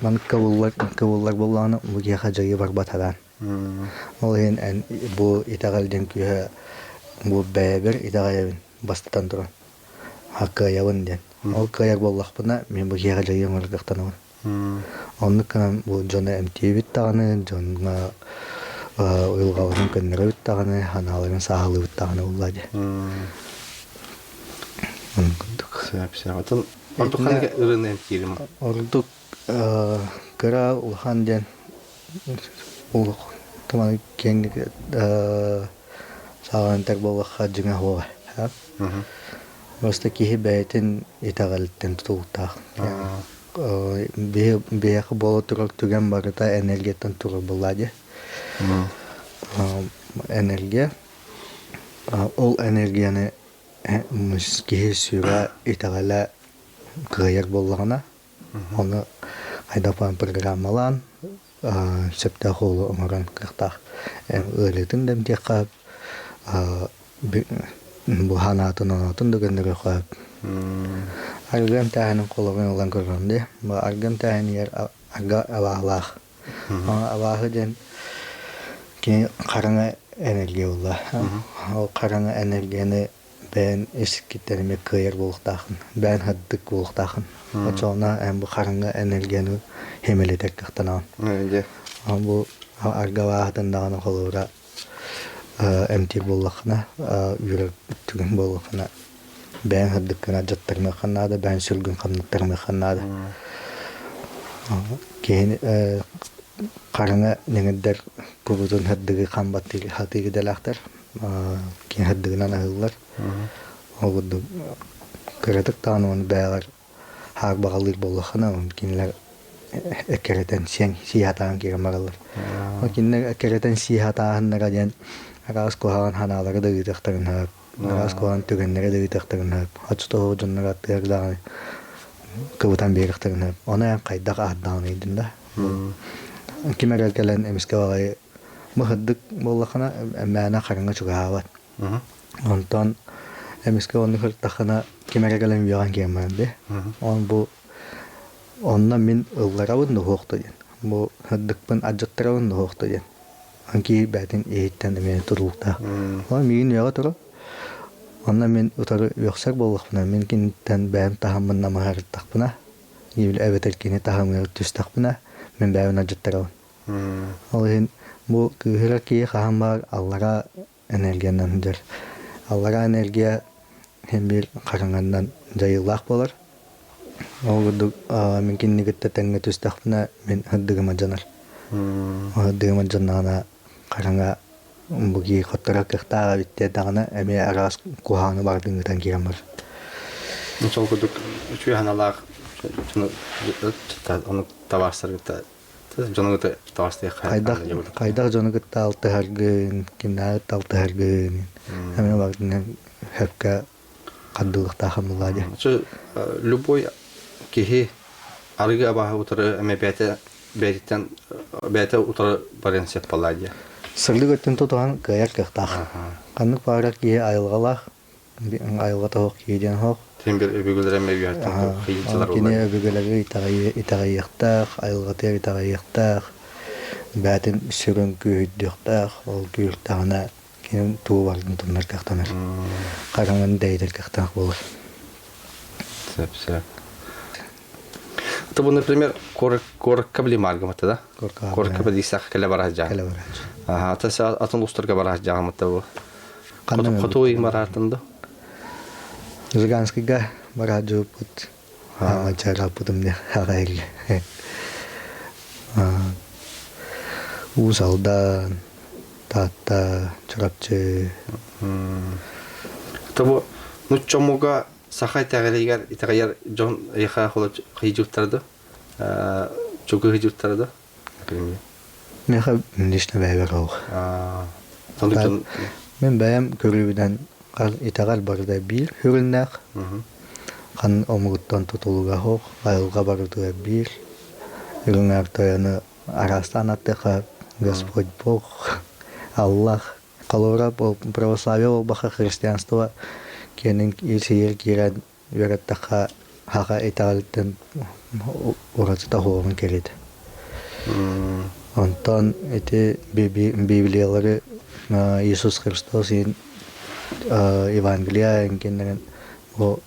ман кабуллар буллагына бу кияка жайы бар батаран. Ол эн бу итагалден күйө бу бэбер итагалден бастан туран. Хакка явын ден. Ол каяк боллакпына мен бу кияка жайы мырдыктанам. Оннуккан бу жона эмтибит таганы, жона уйлгавын көннөрө таганы, ханаларын саалып таганы уллади. Сәп. Ортуханга ырын эмтирим. Ордук кыра улхан ден улук таман кеңник саалантар боллакка жыңа хова. Просто кихи бәйтин итагалттен тутултак. Бияқы болу турак түген барыта энергияттан туру болады. Энергия. Ол энергияны кихи сүра итагала кыйыр боллағына. Оны айдапан программалан сөпті қолы омаран қықтақ. Өйлетін дәм тек қап bu hanatın anatın düğünleri koyup. Argan tağının kolağını olan göründü. Bu argan tağın yer arga avağlaq. Avağı den ki karana enerji ola. O karana enerjini ben eskitlerime kıyır buluqtağın. Ben haddık buluqtağın. O çoğuna bu karana enerjini hemeletek kıqtanan. Bu arga avağıdın dağının kolağına эмти боллахна үрөп түгөн боллахна бән хаддыкына жаттармы ханнада бән сүлгүн хамнаттармы ханнада кейін караңа неңеддер кубутун хаддыгы камбаттыгы хатыгы делактар кейін хаддыгынан агыллар огуду кыратык таануын бәгар хак багалыр боллахна кинлер экеретен сен сиятаан киремаралар кинлер экеретен сиятааннара ден Aras kohan hanaları da gidekterin hep. Aras kohan tügenleri de gidekterin hep. Açtı o canları attırlar. kıvıtan bir yıktırın. Ona yan kaydak addan idin da. Kimer gelen emiske bagayı mıhıddık bollakana mäna karanga çugavat. Ondan emiske onu hırtakana kimer gelen yoğan gelmedi. On bu ondan min ıllarabın da hoqtu den. Bu hıddıkpın acıttırabın da hoqtu den. Anki bätin eğitten emeni turulukta. O min yoğa turu. Ondan min utarı yoksak bollakpına. Min kinten bäm tahammın namaharıttakpına. Gibil evet elkini tahammın tüstakpına. Min bäm acıttırabın. Olhin bu kıhıra ki kaham var Allah'a energiyandandır. Allah'a enerjiya hem bir karangandan jayılak bolar. Oğuduk mümkün nigitte tenge tüstakpına min hıddığıma canar. O hıddığıma canana karanga bugi kottara kıhtağa bitti dağına eme aras kuhanı bardığından giren var. Sol kuduk üçü hanalar şunu onu tavarsar gitti. Canı da tavsiye Kaydak canı gitti altı her gün, kimler altı her gün. Hemen bardığından hepke kaddılıkta hamıladı. Şu любой кихи арыга баха утары эме бәте утары барен сеп паладия. Сырлы көттен тотуған каяк кықтақ. Қанық барак ие айылғалақ, айылға тоқ кейден хоқ. Тем бир өбөгөлөр эме үйәттен кыйынчылар Кене болар. өбөгөләге итағайықтақ, айылға тер итағайықтақ, бәтін сүрін күйдіқтақ, ол күйдіқтағына кенен туы бардың тұндар кақтамыр. Қараңын дәйдер кақтақ болыр. Сеп. Это был, например, корка блимаргамата, да? Корка бадисах келе барах жа. Кәлі барач. Ага, таса атын устарга барах жагамата бу. Катуй маратында. Жиганскийга бараджу пут. Чара путым не харайли. Узалдан, тата, чарапчы. Это бу, ну чомуга сахай тәгәрегәр итәгәр Джон яха холы хиҗуттарды. Чугы хиҗуттарды. Меха нишне бәйбер ау. Сондықтан Мен бәйім көрүбүден итәгәр барда бир хүрүннәк. Қан омугуттан тутулуга хок, айылга бардыга бир. Үрүңәр тояны арастан аттыха Господь Бог, Аллах. Калора православие ол баха христианство кенин илсейер кирен вереттаха хака итәгәлтен урацта хоғын кереді. Онтан эти библиялары Иисус Христос ин Евангелия энгеннен о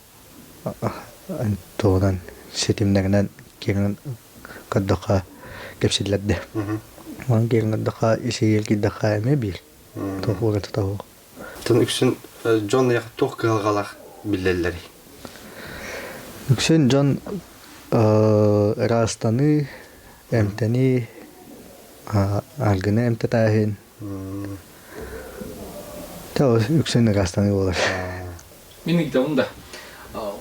антонан сетимнәреннән кирен каддака кепсилләдде. Ман кирен каддака исеел киддака эме бир. Тохуга тоху. Тон үксен Джон яха тох кылгалах биллелләри. Үксен Джон растаны эмтени алгыны эмтетахин. Та үксен растаны болар. Миник да унда.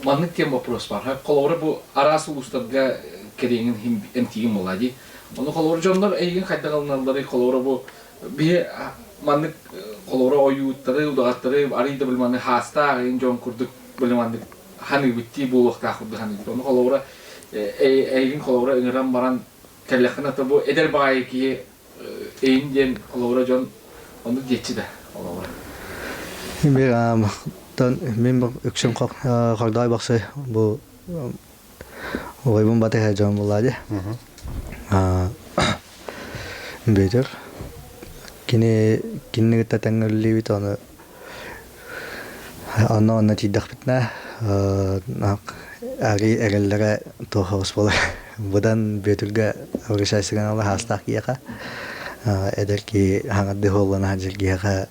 Маннык тем вопрос бар. Колоры бу арасы устарга кереңин эмтигин болади. Оны колоры жондар эйген кайдагалнарлары колоры бу бие маннык колоры оюттары удагаттары арыйда билманы хаста эн жон курдук билманы ханы битти бу вакта хурду ханы. Оны колоры эйген колоры эңран баран келлехна та бу эдер багай ки эйнден колоры жон оны жетчи да колоры. Мен үксен қағдай бақсы бұл ойбын баты қайжан болады. Бөйтір. Кені тәтәңгілі бейт оны оны тейдақ бітіне әрі әрілері тоқауыз болар. Бұдан бөйтірге өрішайсыған олы хастақ кейеға. Әдір ки хаңады қолына жыл кейеға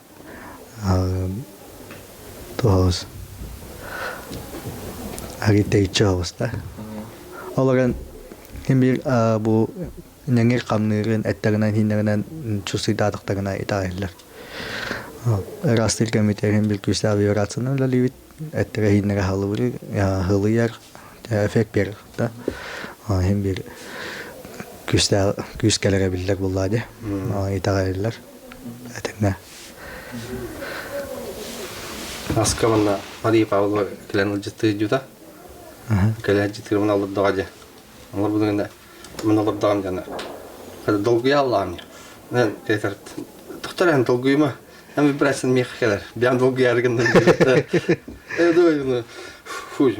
Tuhos. Agiteicho hosta. Olaran himbir bu nengir kamnırın etlerinen hinlerinen çusidadaklarına itahiler. Rastil komiter himbir küstavi yoratsana lalivit ettere hinlere halıvırı hılı yer efekt bir da. Himbir küskelere biller bulladı. İtahiler. Eterne. Аскавана Мария Павлова клену жыты жута. Кэлэ житер мен алып дага. Алар бу дегенде мен алып дагам жана. Хәзер долгый алам. Мен кетер. Доктор ан долгыйма. Һәм бирәсен мих келер. Биян долгый яргын. Эдой. Фуж,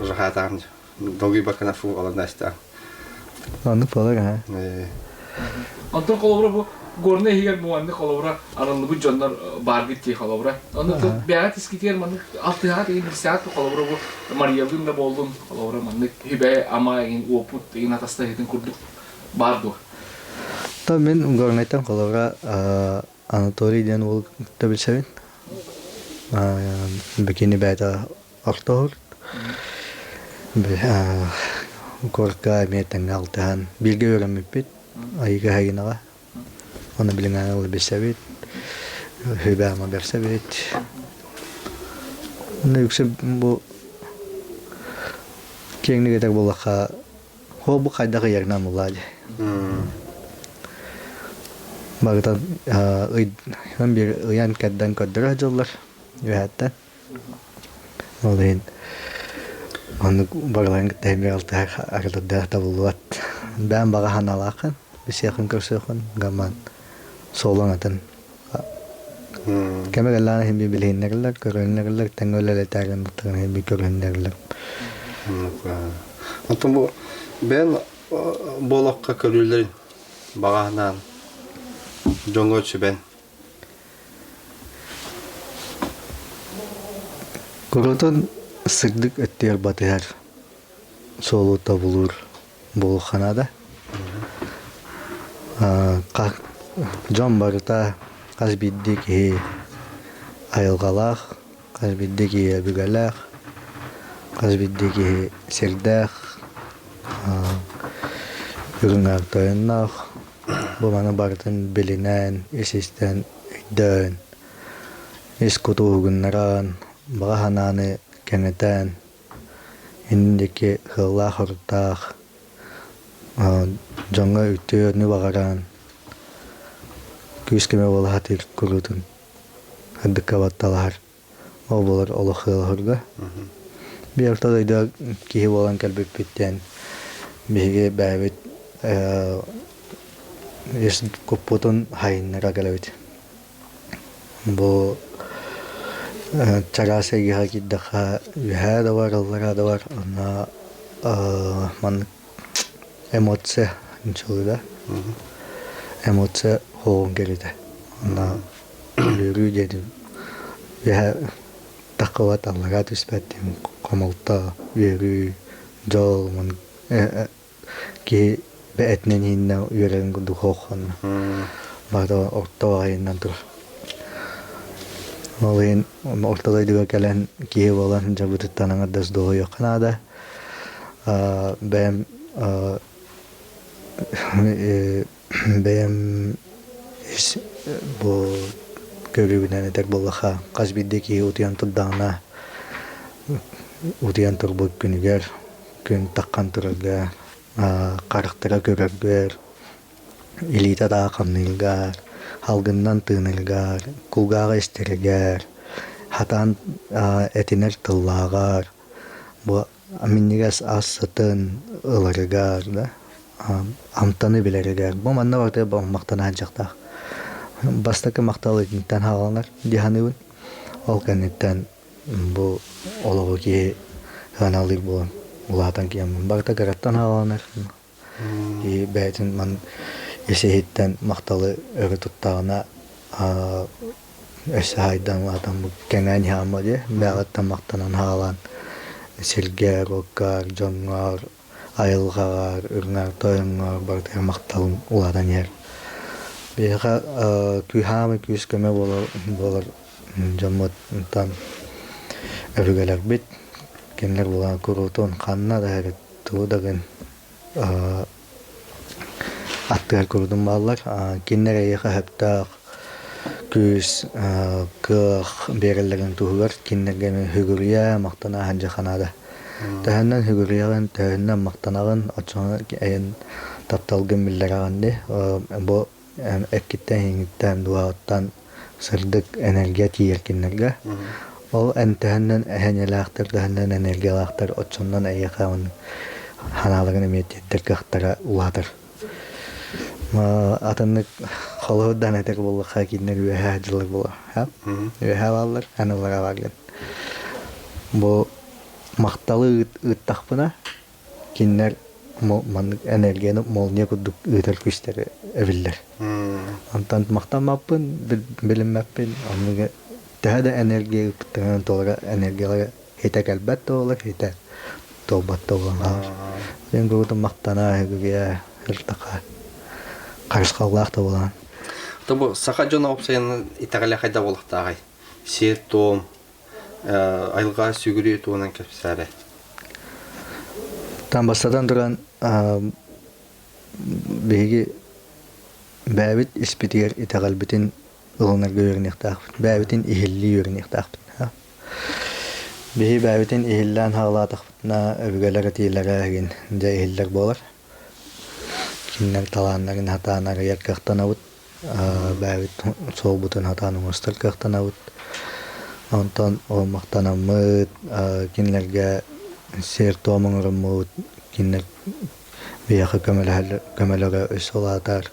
жахатам. Долгый бакана фу аландаста. Аны полар, Антон колобра бу горне хигер буанды колобра аралды бу жоннор бар гитти колобра. Аны бәгат искитер маны алтыга деген саат колобра бу Мариялдын да болдун колобра маны хибе ама ин опут ин атаста хитин курдук барду. Та мен горнайтан колора Анатолий ден ол табылсабын. Бекини бәйта артор. Корка метен алтыхан билге öğrenmepit. Ayıga hayınağa. Onu bilinen alı besabit. Hübama bersabit. Ne yüksek bu kendine kadar bulaka o bu kayda yerden buladı. Bagdan hem bir uyan kaddan kadar acılar ve hatta olayın onu bağlayan temel altı arada da buluat. Ben baga hanalakan bir yakın kursukan gaman solanatan. Kemerlerle hem bir bilinirler, görünürler, tengölerle tergen tutan hem bir görünürler. Антон бу ben болакка көрүлөрүн баганан жоңгочу ben. Kurutan sıklık ettiğer batıyar soluta bulur bulxanada. Can barıta kaz biddi ki ayılgalaq, kaz biddi ki bügalaq, kaz biddi ki serdaq, ürünler toyunaq. Bu bana barıtın bilinen, esisten, dön, eskutu günleran, bağhananı keneten, indiki hılla hırtaq, jonga ütüyor bagaran, küskeme ola hatir kurutun, hadi kavattalar, o bolar ola hılla hırga. Bir ortada da kihi olan kalbip bitten, bihge bäbit, es kuputun hainara galabit. Bu cara segi hakit daha ühe de var, Allah'a da var. Ona man emotse inşallah. Emotse hoğun gelide. Ona yürü dedim. Ühe takavat Allah'a tüspettim. Komalta yürü jol man ki beetnen hinna yürüyen kudu hoğun. Bada orta ayından dur. Olayın ortadaydı gelen kiye olan cabıtı tanınan da doğuyor Kanada. Ben bu görevine nedir bulaha kasbiddeki utiyan tuddağına utiyan turbuk günüger gün takkan turgar karaktere görürger ilita da kamnilgar halgından tığınılgar, kulgağı istergar, hatan etiner tıllağar, bu aminnigas asıtın ılırgar da, amtanı bilirgar. Bu manna vakti bu maktana hancakta. Bastaki maktalı dinten havalar, dihanıvın, olkanitten bu oluğu ki hanalı bu ulatan kiyamın. Bakta garattan havalar. Beytin man esehitten maktalı öğü tuttağına esehaydan adam bu kengen yağma diye bağıttan maktanan halan silger, okkar, jongar, ayılgar, ürnger, toyungar barıda maktalın uladan yer. Beha kühame küskeme bolar jammattan örügeler bit kenler bulan kurutun kanna da heret tuğdagın Attıgar kurdum ballar. Kinlere yaka heptaq küs kıq berillerin tuğugar. Kinlerge hügürüye maqtana hanca kanada. Təhəndən hügürüyeğin, təhəndən maqtanağın açığına ayın taptalgın bildirağın de. Bu ekkitten hengitten duağıttan sırdık enerjiya tiyer kinlerge. Ол энтәһеннән әһәнеләхтер дәһәннән энергиялахтер отчоннан әйәхәвен ханаларын эметтер кахтара улатыр. Атыннык холодан этер булла хакиннер үһә җылы була. Һәм үһә баллар аналара барган. Бу макталы ыттахпына киннер ман энергияны молния кудук ытер күстәре эвиллер. Антан мактамаппын билинмәппин анныга тәһәдә энергия үттән толга энергиялар хәтә калбәт олар хәтә тобат толган. Мен гыты мактана хәгегә илтака карышкаллах та булган. Табу саха жона опсайын итәгәлә хайда булыктагай. Сер том айылга сүгүрү туунан кепсәре. Там бастадан туран беги бәбит испитер итәгәлбитин улунар гөрнехтах. Бәбитин ихилли йөрнехтах. Беги бәбитин ихиллән халатахна өвгәләр тиләргә ген дә ихилләр булар. Киннәр таланнарын хатанары яркахтанавыт бәбит сол бутын хатаны мостар кахтанавыт. Антон о мактанамыт кинләргә сер томыңрымыт киннәр бияхы көмәләгә өсолатар.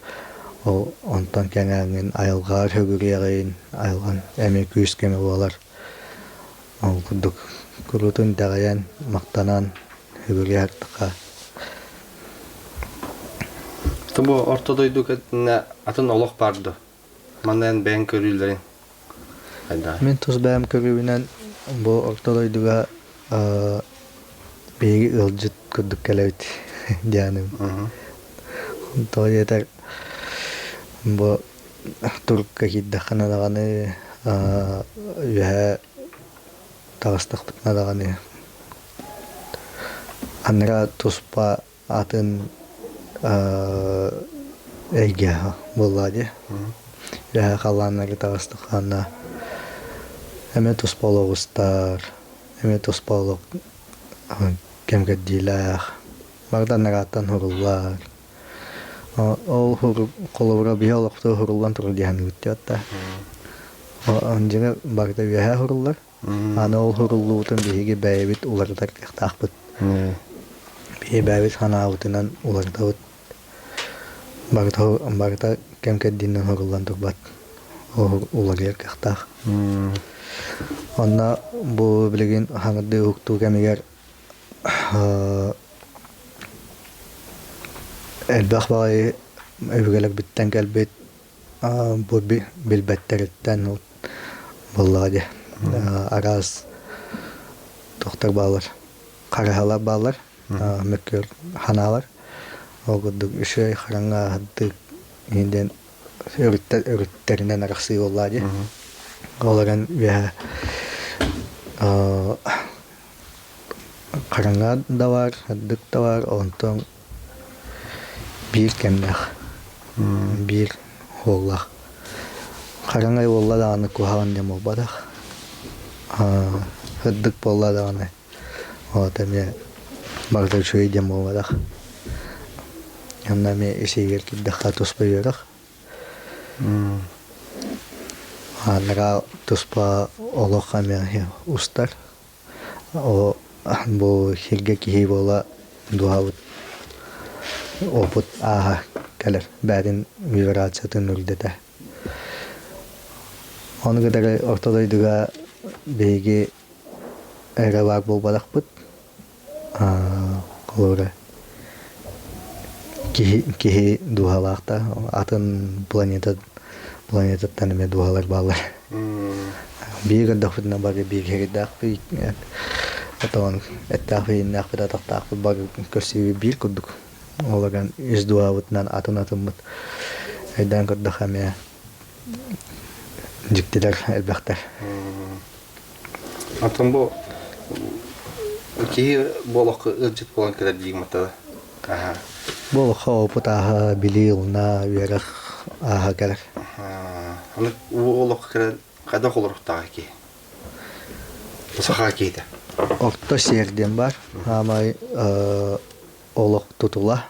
О антон кәңәнген айылгар хөгүрәгән айылган әме күз кеме булар. Ол кудук курутун дагаян мактанан хөгүрәгә тага. Табу ортодойду кәтнә атын олох барды. Мандан бән көрүләрен. Хайда. Мен тус бәм көрүнән бу ортодойдуга беги ылжыт кудук кәләүт дияным. Тоятар бу турка хидда ханадаганы үһә тагыстык битнадаганы анра туспа атын әйгә булады. Үһә халланнары тагыстык ханна эме туспологустар эме тусполог кемгәдиләр барданнараттан хуруллар. Ол коловра биологты хуруллан туры дигән үттәтә. Анҗыга барда үһә хуруллар. Аны ол хуруллутын биге бәйбит уларда тахпыт. Бие бәйбит ханаутынан уларда барда кемгәдиннән хуруллан турбат. Уларга кахтах. Анна бу билген хаңды укту кемигер элбах бай өвгәлек биттән калбет бу билбәттәрдән буллады. Арас доктор балар, карахала балар, мөкер ханалар. Огыдык эше харанга хадды инден өрүттәреннән араксы буллады. Оларан вә караңа да бар, хаддык да бар, онтон бир кемнах, бир холлах. Караңай болла да аны кухаган дем болбадах. Хаддык болла да аны. Вот эме бардыр чөй дем болбадах. Янна ме эсегер киддахта туспа йөрөх. Анра туспа олох аме устар. О бу хирге кихи бола дуавут опыт аха калер бәрин вибрациятын үрдәтә. Оны гыдары ортодойдуга беги эралар болбадакпыт. Колора кихи дуалакта атын планетаттан эме дуалар балар. Бир дафтна бары бир хердак бир атон эттафин нахпыта тактак бар көсү бир кудук. Олаган из дуавытнан атын айдан кырдахаме диктилер элбактар. Атын бу ки болок ыжыт болгон кедер дигмата. Бул хопута билилна верах аха келер. Аны олок кедер кайда холуруктагы ки. Саха кейде. Орто серден бар, амай олок тутула.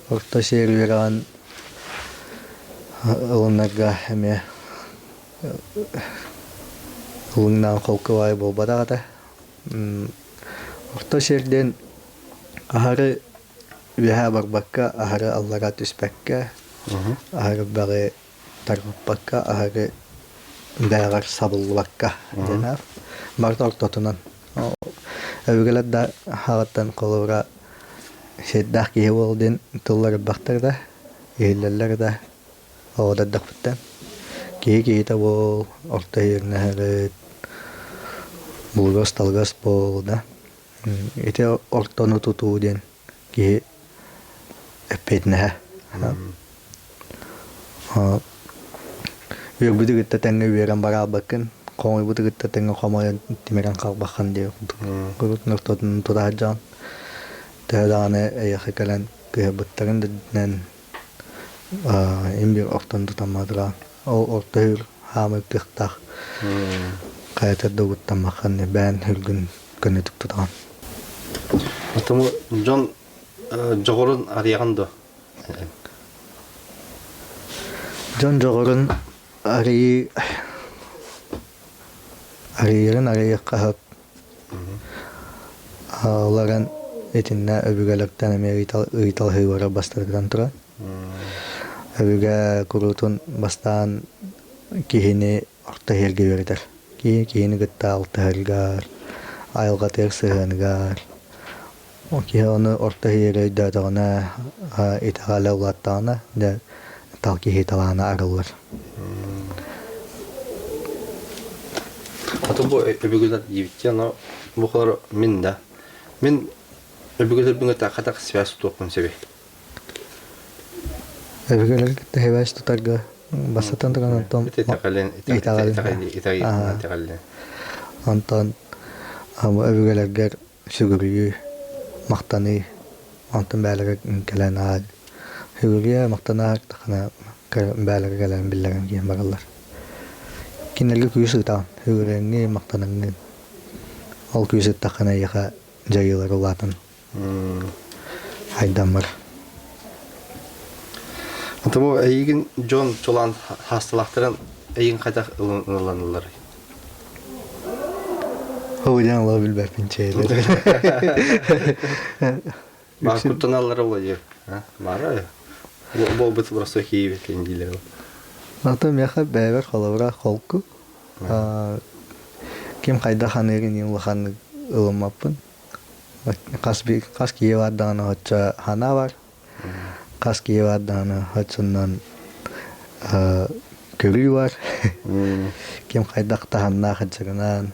Орто сер веран олоннарга эме Улыңнан қолқы бай болбадағыда. Орта жерден ахары веха барбакка, ахары аллара түспәккә, ахары бағы тарғыппакка, ахары бәғар сабылбакка. Барда ортотунан. Әугелер да хағаттан қолуыра шеддақ кейі болден тұллары бақтар да, ехілерлер да оғадардақ бұттан. Кейі та бол, орта еріне әрі бұлғас талғас бол да. Ете ортаны тұту ден кейі әппетіне. Үйір күтті тәңі үйерен бара бақын, қоңы бұды күтті тәңі қомайын темерен қалбаққан де. Күріт нұртотын тұра жан. Тәдағаны әйіқі кәлін күйе бұттарын дәдінен ембір ортан тұтамадыра. Ол орта үйір хамы күқтақ қаятырды бұттамаққан бән үргін көнетік тұтаған. Атымы Джон жоғырын арияғанды. Жон жоғырын арийерін арийық қағып оларын етінна өбігеліктен әме ұйтал хыйвара бастырған тұра. Өбіге күрутын бастан кейіні орта херге вердер. Кейіні күтті алты хергар, айылға тер сығынғар. Кейі оны орта хері өйдәдіғына итағалы ұлаттағына тал кейі талағына арылыр. Аты бұл өбігілер ебітте, бұл қалар мен да. Мен өбігілер бүгін қатақ связь тұтуқпын себе. Өбігелер күтті хевәш тұтарға басатан тұрған антон. Итағален. Антон өбігелергер сүгірігі, мақтаны, антон бәлігі кәлән ағад. Сүгірігі мақтаны ағад тақына бәлігі кәлән білдерін кейін бағалар. Кинерге күйіс ұтаған, сүгірігі мақтаныңын. Ол күйіс ұттақына еға жайылар ұлатын. Айдан бар. Аты бұл әйігін Джон чолан хасталақтырын әйігін қайдақ ұланылар. Оғыдан ұла білбәпін чәйлер. Бар күттіналары олай еп. Бары? Бұл бұты бұрасы кейі бетлен дейлер. Аты меха бәйбер қолауыра қолку. Кем қайда қанығын ең ұлымаппын. Қас кейі бардағына хотша хана бар. Қас кейі бардағына хотшыннан көрі бар. Кем қайдақ тағанна қачырынан.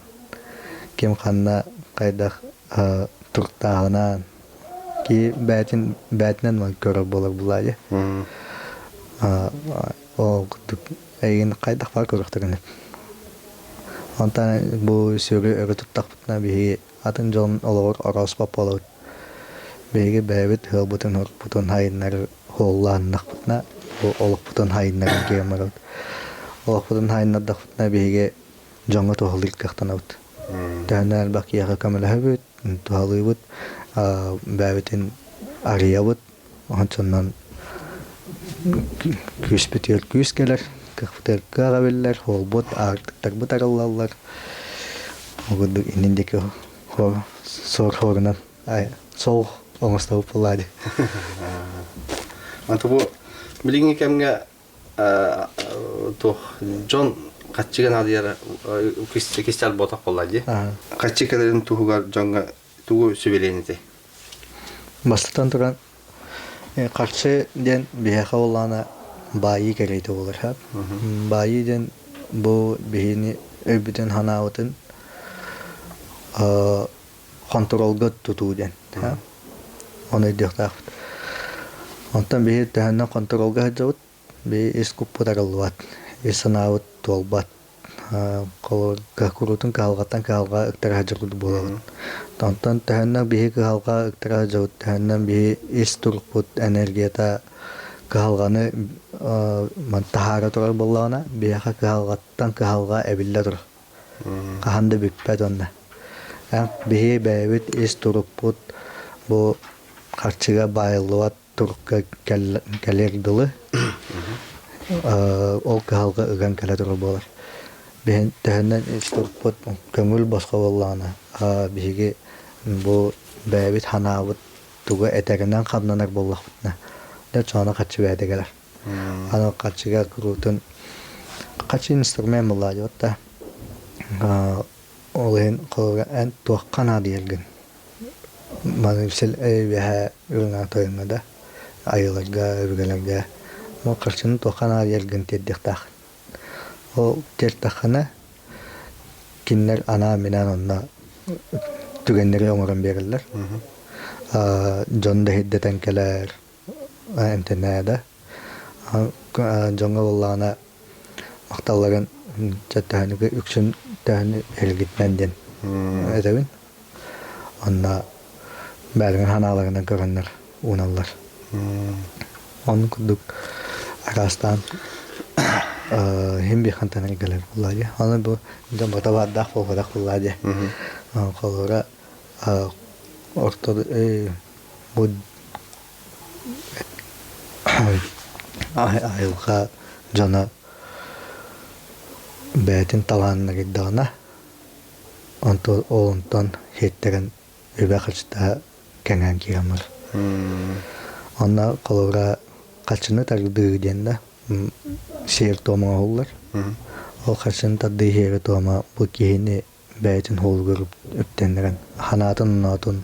Кем қанна қайдақ тұрқтағынан. Ки бәтінен мал көрі болар бұлайды. Ол күттік әйін қайдақ бар көріқтірініп. Онтан бұл сөрі өрі тұттақ бұтына бейі атын жолын олауыр орас бап олауыр. Бейге бәйбіт хыл бұтын хұрқ бұтын хайынлары қоллағыннақ бұтына олық бұтын хайынларын кейім арауд. Олық бұтын хайынлардақ бұтына бейге жоңы тұғылыр қақтан ауд. Тәнәл бақ яғы камылығы бұт, тұғалы бұт, бәйбітін ария бұт. Онсоннан күс бітер күс келер, қықпытер қаға белілер, ол бұт, артықтар бұт аралалар. Оғырдық иніндекі сор хорынан, сол оңыстау болады. Аты бұл білген екемге Джон қатшыған адыяры кестер ботақ болады. Қатшы кәлерін тұғығар Джонға тұғы сөбелейінді. Бастықтан тұран қаршы ден бейеқа олана байы керейті олар. Байы ден бұл бейіні өбітін ханауытын контролға тұту ден. Оны өйдіқтақпыд. Онтан бейі тәхіннен контролға жауыт, бейі ескуп бұдарылуат, есанауыт толбат, күрутын кағалғаттан кағалға үктара жауыт болауыт. Онтан тәхіннен бейі кағалға үктара жауыт, тәхіннен бейі ес тұрықпыд энергията кағалғаны тахара тұрар болауына, бейіға кағалғаттан кағалға әбілі тұр. Қағанды бүкпәд онда. Бейі бәйбіт ес тұрықпыд, бұл қарчыға байылуат тұрыққа кәлер дылы, ол кағалға үген кәлі тұры болар. ben tehenden istopot kömül başka vallana. Bihi bu bebit hanavut tuga eterinden kadnanak bollakna. Da çana kaçı verdiler. Ana kaçıga kurutun kaçı instrument bulladı hatta. Olayın kola en tuakkana diyelgin. Manırsel ve ürüne toyunada ayılarga, ürgelerga. O kaçını tuakkana diyelgin teddik tak. O tertakana kinler ana minan onna tügenleri onuran verirler. Jonda hiddeten keler entenada. Jonga vallana maktalların çatahını üksün tahını elgitmenden edevin. Onna belgen hanalarından görenler unallar. Onu kuduk arastan hem bir kantanı gelir bulladı. Onu bu jambata vadah fokadak bulladı. Kalora ortada bu ayılga cana beytin talanına giddana ondan hetterin öbe kaçta kengen kiramır. Ona kalora kaçını tarıdığı diyende şehir toğma olurlar. O kaçını tadı şehir toğma bu kihini beytin hol görüp öptenlerin hanatın natun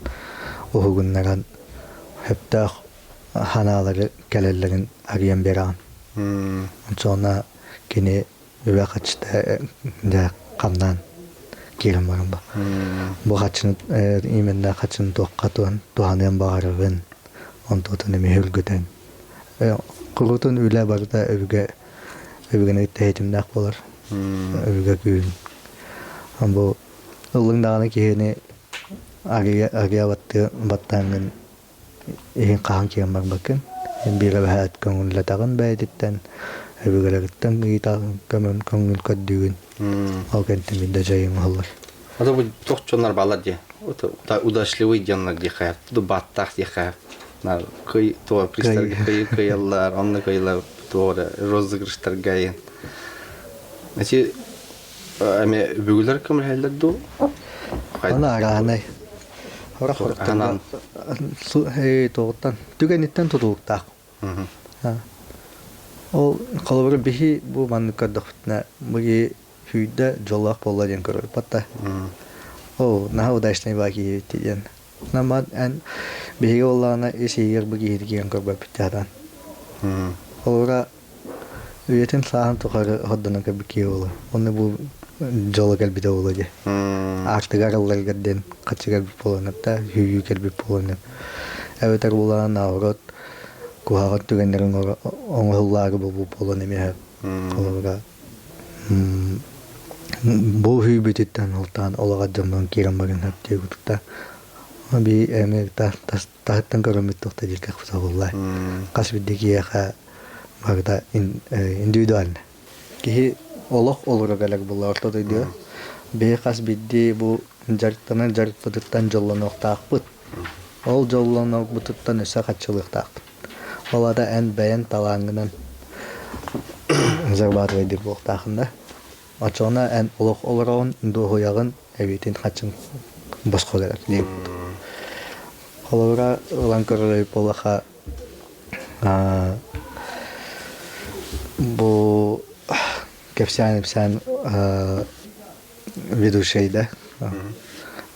oğunların hep de hanaları gelirlerin arayan beran. Sonra kini öbe kaçta da kamdan kirim varım ba. Bu kaçını imende kaçını toqqatun tuhanen bağırırın. Ondan sonra mühürgüden. Kurutun üle barda övgene tehetimde bolar. Övge gün. Bu ılın dağını kihini araya battığın ihin kahan kirim var bakın. Bir evahat kongülle tağın beytitten övgeleritten gitağın kongül köddüğün. O kentiminde jayın olur. O da bu çok çonlar bağlar diye. O da udaşlığı canlar diye kayıp. Bu da battak diye kayıp. Köy tuğa pristar kıyarlar, onunla kıyarlar tuğa rozıgırışlar gayen. Mesela ama büyükler kömür hayırlar da Ona arahanay. Anan. Doğuttan. Tügenitten tutuqtaq. O kalabara bihi bu manlıkka dıqtına. Bu hüyde jolaq bolla den körür. Batta. O naha udaşnay baki diyen. Nama en bihi ollana esiyir bu giydi giyen körbe bitadan. Kalabara üyetin sahan tuqarı hoddanın kabiki ola. Onu bu jola gelbide oladı. Artık arallar gadden kaçı gelbip olanıp da hüyü gelbip olanıp. Evet arabulanan avrat kuharat tügenlerin oğulları bu olanı mihab. Kalabara bu hüyü bütütten oltan olağa camdan kiran barın hep diye kutukta. Bir emek tahttan körümüt tohta dilkak kusa ollay. Kasbiddeki yaka barda individual. Ki olaq olur galak bulla ortada diyor. Bir kasbiddi bu jarıktanan jarıktadıktan jollanoqtaq but. Ol jollanoq bututtan öse kaçılıqtaq. Ola da en beğen talangından zarbat vedir boqtaqında. Açona en olaq olurağın indi hoyağın evitin kaçın boş olarak diyor. Olara olan körüleyip olaqa bu kefsen ведущийда.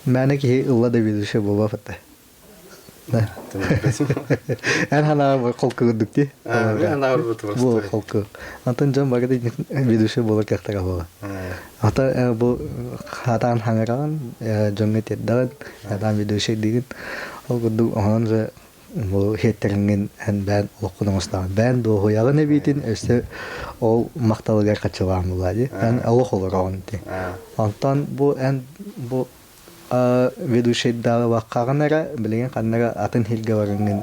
Мәнеки ылла да ведущий була фата. Эн хана колку гүдүкти. Бу колку. Антон жан багада ведущий була кактага була. Ата бу хатан хангаран жонга теддан адам ведущий деген ол гүдүк онан же bu hetteringen en ben okuduğumuzdan ben de hoyağı ne bitin işte o maktalıgar kaçılan buladı ben Allah olur onu de ondan bu veduşe dağı vakağınlara bilen kanlara atın hilge varının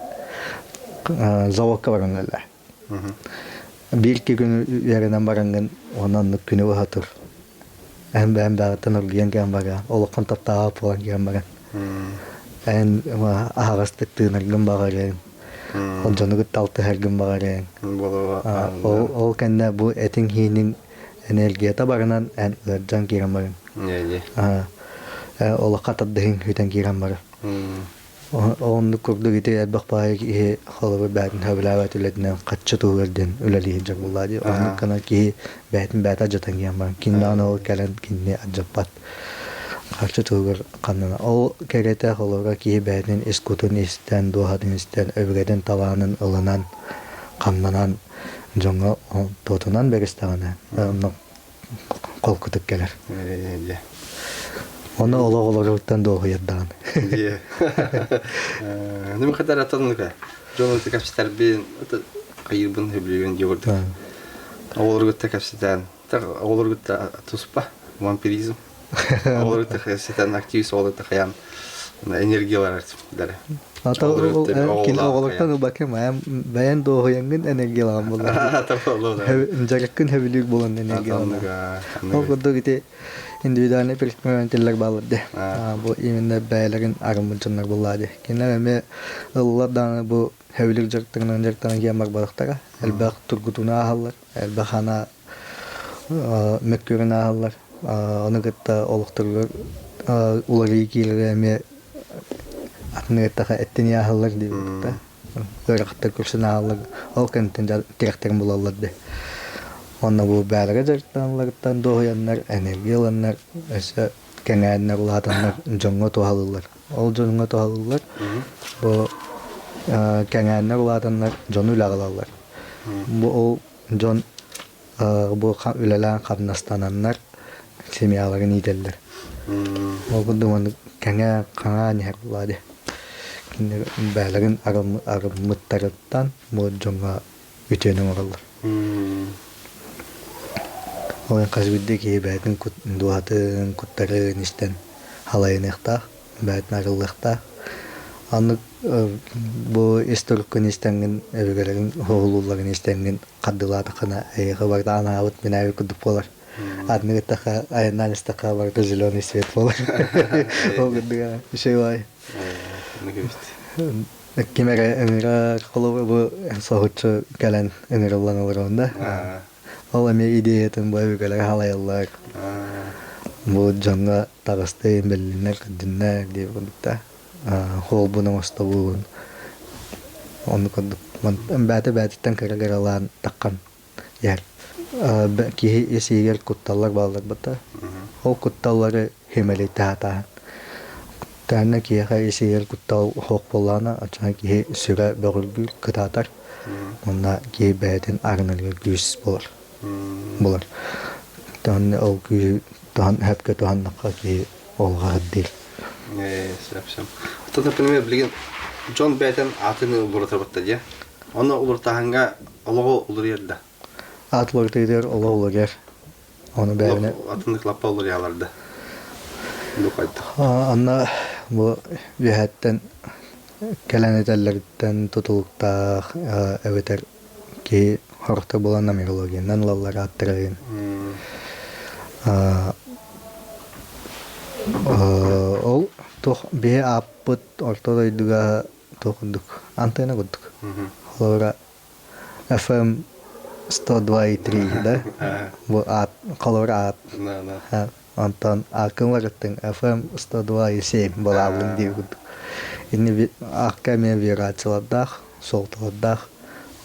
zavakka varınlar bir iki gün yerinden varının onun günü hatır ben dağıtın orgen gen varan Allah kontakta falan gen varan en ağastık tığınırgın bağırın. Oncanı gıttaltı her gün bağırın. O kendine bu etin hinin энергията барынан эн ыржан кирен барын. Не. Ола катаддыгын хүтен кирен барын. Онны курдук ити элбах баай ки холобы бәтин хөбүләбәт үлетинен катчы тугырден үләли жак буллади. Онны кана ки бәтин бәта жатан кирен барын. Киндан ол кәлен кинне аджаппат. Катчы тугыр канына. Ол керете холога ки бәтин искутун истен, дуhadын истен, өбгеден таланын ылынан, каннанан жоңга тотунан беристагана. Онны кол кутуп келер. Оны ологолоруктан доого яддаган. Дие. Неме кадар атанлыка. Жонун текапстар бен кайыбын хөблүгөн жогорду. Олоргутта капситан. Так олоргутта туспа вампиризм. Олоргутта капситан активист олоргутта каян энергиялар артыптар. Ата ол кин оголоктан бакем баян доого янгын энергиялан болду. Жараккын хөбүлүк болгон энергиялан. Ол кодо ките индивидуальный эксперименттер балды. Бу именно бәйләрен арымчыннар булады. Кинләр эме ыллардан бу хөбүлүк жактырынан кемар балыктара. Әлбәк тургутуна халлар, әлбәк хана меккөрүнә халлар. Аны гытта олуктурлар улары килер эме атныгыттага эттене халлар дип та. Өрөктөр күрсүнә халлар. Ол кентен директорын булаларды. Онна бу бәлеге жартанлардан дояннар, энергияланнар, эсе кеңәннәр улатаннар жоңго тухалылар. Ол жоңго тухалылар. Бу кеңәннәр улатаннар жону улагалалар. Бу ол жон бу үлелән кабнастананнар семьяларын ителләр. Ол гыдымын кеңә каңа нәр булады. Киндер бәлеген арыммыттарыттан бу жоңга үтенең алалар. Оyan kasbidde ki bätin duatın kuttарын истен халайныкта, бәтин арылыкта. Аны бу историккын истенген эбегелерин хоолуларын истенген каддылаты кана эйге барда ана абыт менәбе кудуп болар. Адныгыттака айнаныстака барда зеленый свет болар. Ол гыдыга шейлай. Кемере эмира колобы бу согучу келен эмиралланалар онда. Ол эме идеятын бөйгөлөр халайлар. Бу жаңга тагысты беллинер кадыннар деп булда. Хол буны остабуун. Оны кодуп бәтеттен кырыгыралан таккан. Яр. Ки эсигер кутталлар балдар бата. Ол кутталлары хемели таата. Тәнне ки эсигер куттал хок болана, ача ки сүрә бөгүлгү кытатар. Онда ки бәтен арнылга күс болар. Булар. Тан ол ки тан хәпкә тан накки олга дил. Сәпсәм. Тата пеме билген Джон Бәтен атын улыртыр батта я. Аны улыртаганга олого улыр ердә. Атлар тейдер ологлар. Аны бәне. Атын клапа улыр яларда. Лукайт. Анна бу бәһәттән кәләнәтәләрдән тутулукта әветер ки хорта булан намерологиянан лаллар аттырын. Ол тох бе аппыт ортодойдуга тохундук антенна гудук. Холора FM 102.3 да. Бу ат колора ат. Антон акымларыттың FM 102.7 болабын дип гудук. Инне аккаме вирациядах, солтодах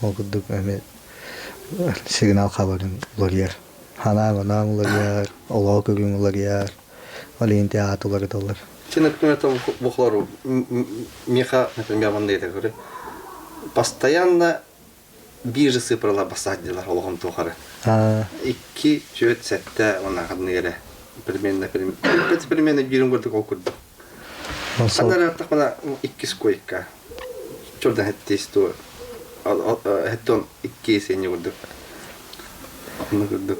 огудук эме сигнал хабарын лорьер. Хана лорьер, олокөгүн лорьер. Олин театрлары доллар. Сен, например, там бухлару меха, например, вандейта говорит, постоянно биржа сыпырла басаддилар олгом тухары. Икки жөт сәттә она гаднере. Примерно бирим көрдүк ол көрдүк. Аннары тахмана 2 скойка. Чордан хеттесту. Хеттон 2 сене көрдүк. Аны көрдүк.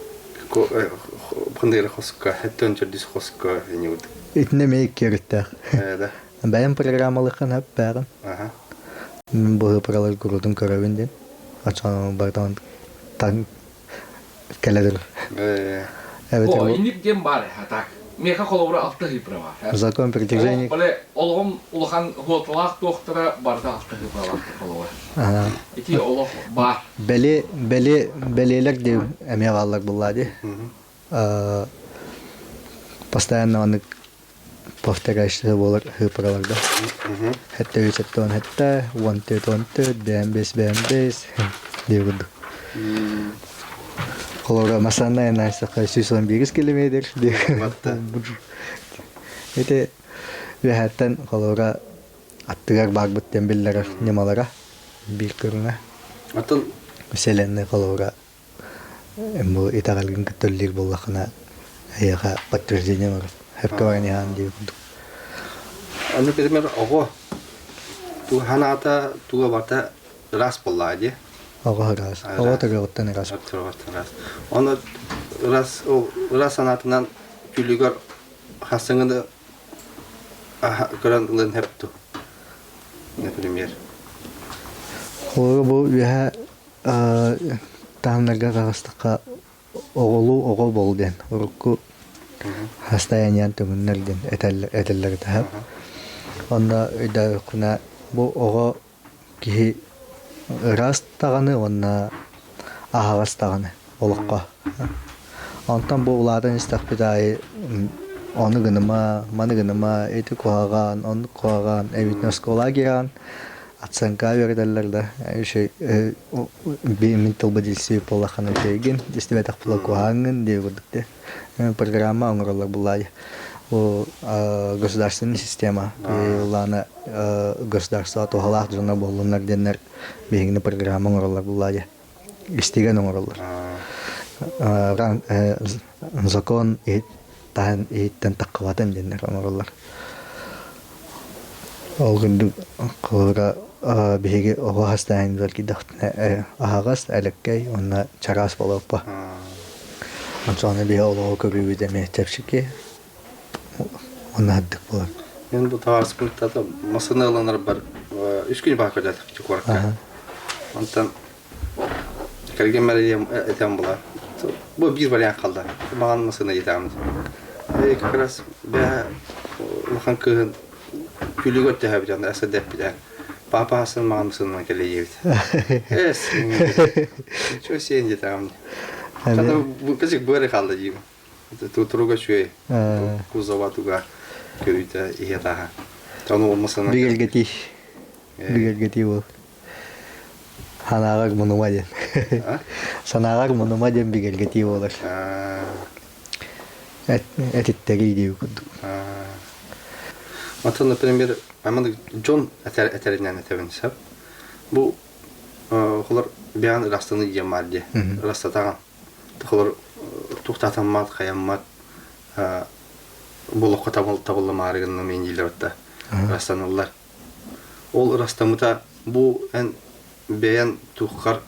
Бандера хоска, хеттон чордис хоска сене көрдүк. Итне мейк керттер. Да. Бәйән программалыкын һәп бәрән. Бу программалар көрүдүн көрәвенден. Ачан бардан тан келедер. Evet. O inip gem bare hatak. меха коловра алты хипра бар. Закон притяжения. Оле олгом улхан хуотлах доктора барда алты хипра бар коловра. Ага. Ити олох бар. Белелер де эме баллар буллади. Постоянно он повторяющийся болар хыпраларда. Хәтта үчеттон хәтта, вон-тет, бәмбес диюд. Колора масана энайса кайсысын бирис километр ди. Эте вехаттан колора аттыгар багбыт тембеллер немалара бир көрүнө. Атын Селенне колора бу итагалгын көтөллөр боллахына аяга подтверждение бар. Хәпкәвәне хан диюд. аны пример ого. Ту ханата туга бата рас боллади. Ага раз. Ага тагыттан раз. Оны рас санатынан күлүгөр хасыңында көрөндүн хепту. Например. Колора бу веха таамнарга кагыстыкка ого болден. Урукку хастаянян түгүннерден этеллер тахап. Онда өйдө куна бу ого ки раз таганы онна ахагас таганы олокко. Онтан бу улардан истакпидай оны гыныма, маны гыныма, эти куаган, оны куаган, эвитнос колагеран, оценка верделлер да. Ошо бимин тылбадилси полаханы теген, дистебетак була куаган дейгүдүктө. Программа оңролор булай. О государственная система. Уланы государство тогалак жана болунар денер бегине программа оңролор булай. Истеген оңролор. Закон тан иттен такватан денер оңролор. Олгунду колора беге ого хастайын белки дактна агас элеккей онна чарас болоппа. Ончаны бе олоо көрүбү деме тепшики. Онна аддык болар. Мен бу таварс пунктта масыналанар бар. 3 күн бакырда чукварка. Онтан кирген мерем этем була. Бу бир вариант калды. Маган масына жетамыз. Как раз бе махан кын күлүгө тәһәбидән әсәдәп билә. Папа хасын маган масына келейбит. Эс. Чо сен жетам. Когда бу кызык бөре калды дим. Туруга чуй. Кузоватуга көрүйтә иһәтәһә. Тану масына. Бигелгети бу. Ханагар монумаден. Санагар монумаден бигелгети болар. Этиттери дип кудук. Аты, например, аманы Джон әтеринен әтәбенсәп. Бу холар биян растаны ямалде. Растатаган. Холар туктатамат, каямат. Булыкка табылмарыгын мен диләртә. Растанылар. Ол растамыта бу эн биян тухкар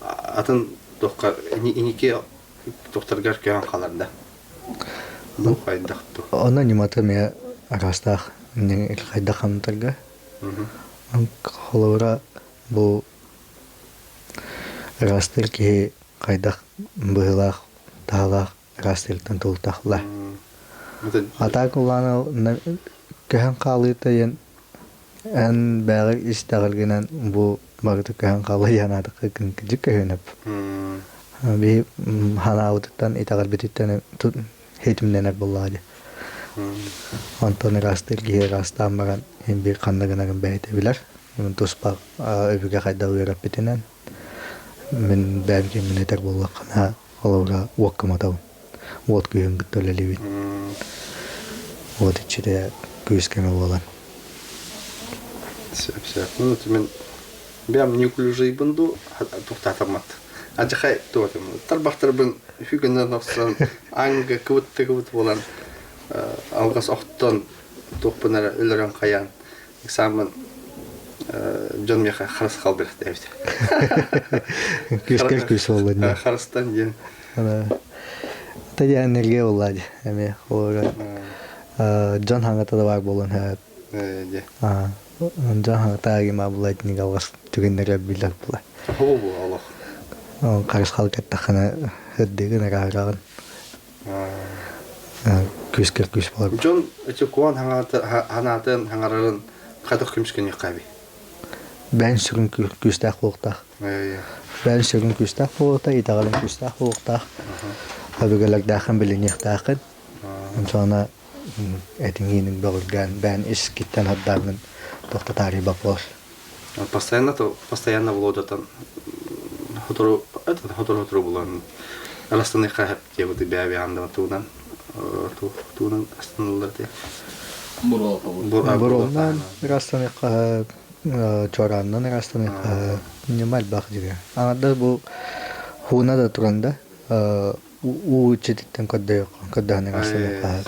атын тухкар инике тухтаргар кыян каларда. Бу кайдакту. Она нимата ме растах не кайдахамтарга. Холора бу растер ки кайдах быйлах талах растертен тултахла. Атак уланы кыян калыта ен эн бәгыр истәгелгенен бу багыты кыян калы янады кын кыжыкөнөп. Би ханаудтан итагал битеттен хетимненер буллады. Антон растырги растамаган hem bir kandaganagın beytebiler. Мен туспа öbürge kayda uyarap bitinen. Men belki mineter bollakana olara wakkamatav. Вот күйін күттөлелебин. Вот içinde күйіскеме болан. Все. Ну, мен бям неуклюжий бунду тухтатамат. Ажахай туатым. Тарбахтар бин хүгеннен аксан анга кыбыт болан. Алгас оқтон топпунара өлөрөн каян. Экзамен Джон меха харас калбырат дейт. Күскел болду. Харастан ден. Тади энергия болду. Эме ора Джон хангата да бар болон ха. Де. Джон хангата ма булат ни галгас түгендер билек була. Хобу Аллах. Карыс халкат тахана хөддеген агаган. күс болар. Жон эти куан ханатын хангарарын кадак күмскени каби. Бән сүрін күстәк болуқтақ. Бән сүрін күстәк болуқтақ, итағалын күстәк болуқтақ. Абыгалагдақын білінектақын. Sonra этингинин бөгөлгән бән ис киттен хаддагын тоқтатари бапос. Постоянно володатан хутору булан. Арастаны кахап тебуды бәби анда тунан астаналар те. Буролнан растаны чораннан растаны немал бак диге. Анда бу хуна да туранда у читен кодданы растаны.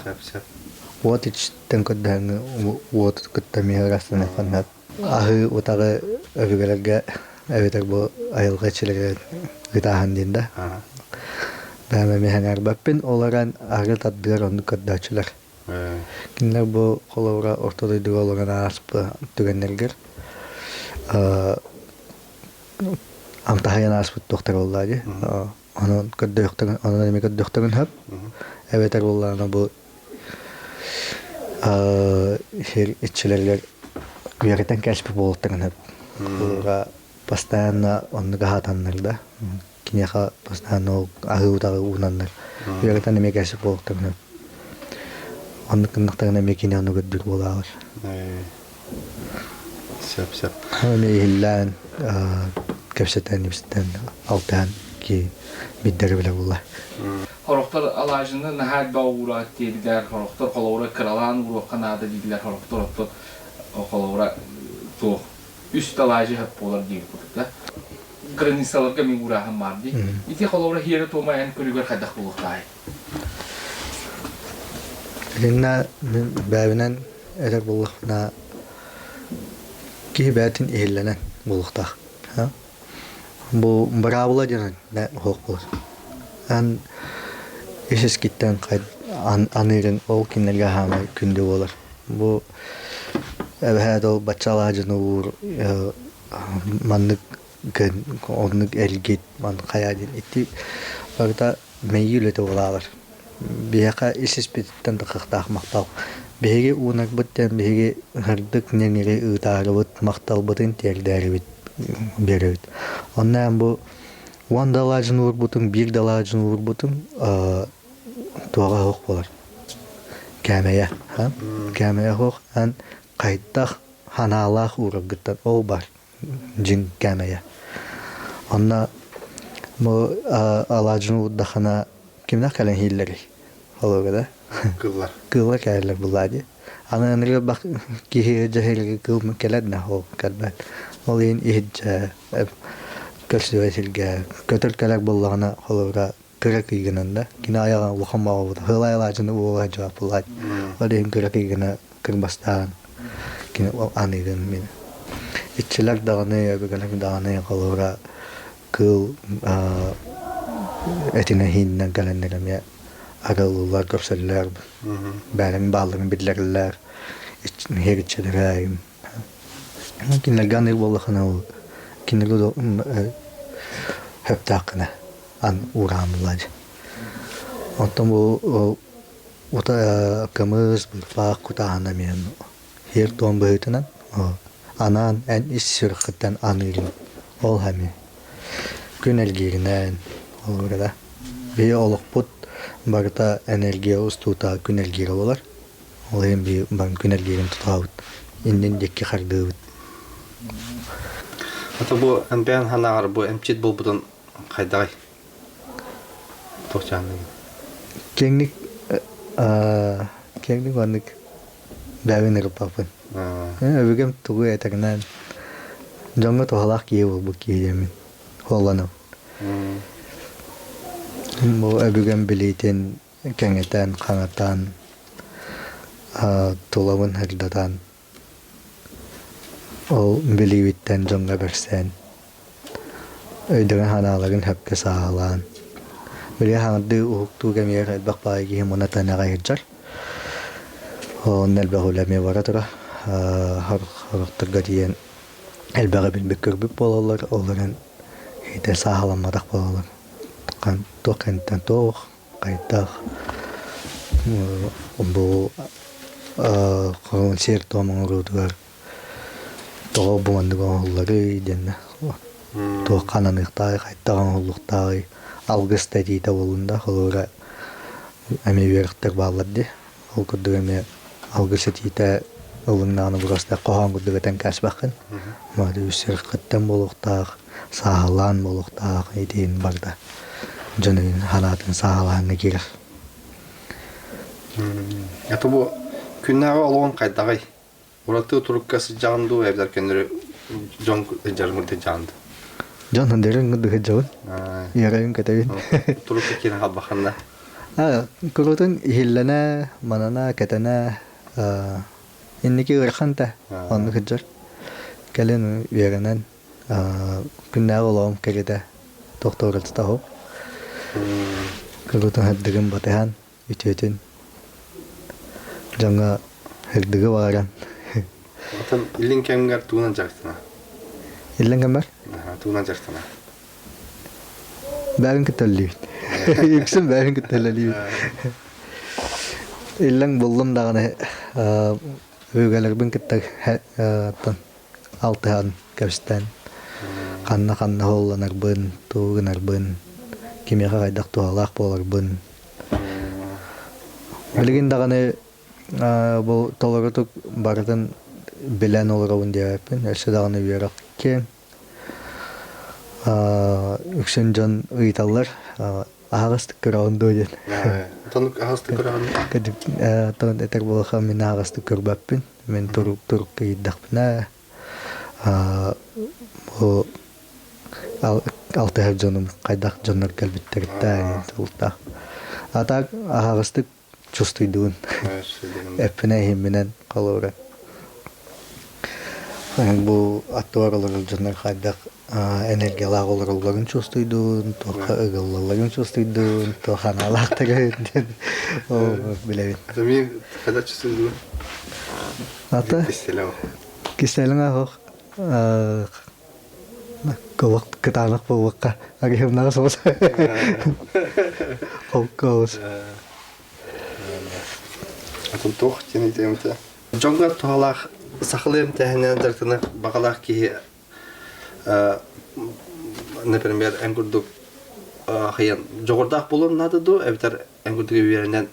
Вот ичтен кодданы вот кыттами растаны фанат. Ахы утага өвгөлгө эветер бу айылга чилеге гытахан динда. Бәме механар баппен оларан агыл таддылар онды коддачылар. Кинлер бу коловра ортодойду оларан аспы түгеннергер. Амтахаян аспы доктор оллады. Onun köddöktörün, onun demek köddöktörün hep. Evet Allah'ına bu iççilerler gerçekten keşfi bulutturun hep. Burada постоянно onu gahatanlar da. Kineha постоянно ahıudağı unanlar. Gerçekten demek keşfi bulutturun hep. Onun kınlıklarına mekine onu göddür bulağır. Sep. Ama ihillan kepseten nefsinden altan ki bidderi bile bullar. Horoktor alajını nahal bağurat dediler. Horoktor kolora kralan vurup kanada dediler. Horoktor kolora to üst alajı hep bolar diye kurduklar. Granisalarga min urahım vardı. İti kolora hiyere tomayan körüger kadak buluktay. Rinna bäbinen erer bulukna ki bätin ihillenen bulukta. Ha? Bu bravula diyen ne hok bulur. An işes gitten kayt anırın o kinlerge hama kündü olur. Bu evhed o baçalacını vur manlık onluk elgit man kayadin itti orada meyyülete olarlar. Biyaka işes bitten de kıhtaq maqtal. Bihege unak bitten bihege hırdık nenere ıtarı bit maqtal bitin terleri bit berevit. Ondan bu one dalajın vur butun bir dalajın vur butun tuaga hok bolar. Kameye ha? Kameye hok an kayttaq hanalaq uragıttan o bar. Jin kameye. Onna bu alajın vurdahana kimna kalan hilleri. Olur da. Kıllar. Kıllar kaylar buladı. Ana nere bak ki cahil kıl mükelled na ho kalban. Olin ihca körsüvesilge kötür kalak bullağına olura kırık iğnında kina ayağı vuxama oldu. Hılayalacını vuğa cevap buladı. Olin kırık iğne kırbastan kina anıdın min. İççiler dağını öbürgeler dağını olura kıl etine hinden kalenlerim ya. Aralılar, görseller, bälen bağlarını bilirler, her iççiler. Kinler ganir bollakana o, kinler o hep takına an uğramlılar. Ondan bu uta kımız bir faq kutağına men her ton böyütünen anan en iş sürkütten anırın ol hemi günelgirinden olur da bir oluk put barda enerjiya ustuta günelgiri olar. Olayım bir ben günelgirin tutağıt. İnden dekki xardığıt. Ata bu ben hanagar bu emçit bul budun kayday. Toqcanlı. Kenglik vanlık bäbin rıpapın. Öbürgem tuğu eterinen jonga tohalak yewu bu kiyemin. Hollanım. Bu öbürgem biliten kengeten, kanatan, tulavın hırdatan, o bilivitten jonga bersen, öydüren hanaların hepke sağlan. Bili hangi uhuktu gemiyer elbaq bağıgi monatana gayırcar. O nelbaq ulemi varadıra. Harıqtır gadiyen elbağı bilbekir büp bolalar, onların heyde sağlanmadak bolalar. Toqentten toq, qaytaq бу корон сер томоңрутугар того бумандыгон хуллары денне то кананыктагы кайттаган хуллуктагы алгыс тадита болунда холора эми верхтер баллади ол кудугеме алгыс тадита олуңнаны просто кохан кудугатан касбакын мады үсер кыттан болуктак саалан болуктак идин барда жөнүн ханатын сааланга кирер. Это бу күннәгә алган кайдагай. Ураты туруккасы жанду эбдер көннәре жон жармыды жанды. Жон хандерин гыдыгы жон. Ярайын катабин. Турукка кирен хабаханда. Курутун ихиллана, манана, катана, инники ырханта, онны хыджар. Кален веренен күннәгә алган кагыда докторлык тахып. Курутун хаддыгын батахан, үтөтүн. Жаңа хырдыгы баран. Атын илин кемгәр туган жактына. Илленген бар? Туган жактына. Бәрін күттәлі. Үксін бәрін күттәлі. Илlen болдым дағаны өйгәлербін күттәр алтыған көстен. Қанна холланарбын, туғынарбын, кемеға қайдақ туғалақ боларбын. Білген дағаны бұл толырытық бардың білән олырауын дейіппін. Өсі дағаны үйерақ кен. Үксін жон ұйталар ағастық көрауынды өден. Тонук ағастық көрауынды? Тон әтер болаға мен ағастық көрбәппін. Мен тұруқ күйдіқпін. Алтығар жоным қайдақ жонлар кәлбіттерді. Атақ ағастық чувствуйдуын. Әппіне хемменен қалуыры. Бұл аттуар олар жонлар қайдақ энергиялақ оларын чувствуйдуын, тоқа ұғылаларын чувствуйдуын, тоқан алақтары білевін. Это мен қайда чувствуйдуын? Ата? Кестелің ағық. Қолық кытанық болуыққа. Агемнаға соғыз. Қолыққа оғыз. Атын тоқ тені деймді. Жоңға тоғалақ сақылым тәхінен дәртіні бағалақ кейі например, әңгүрдік қиян жоғырдақ болуын надыду, әбітер әңгүрдігі берінен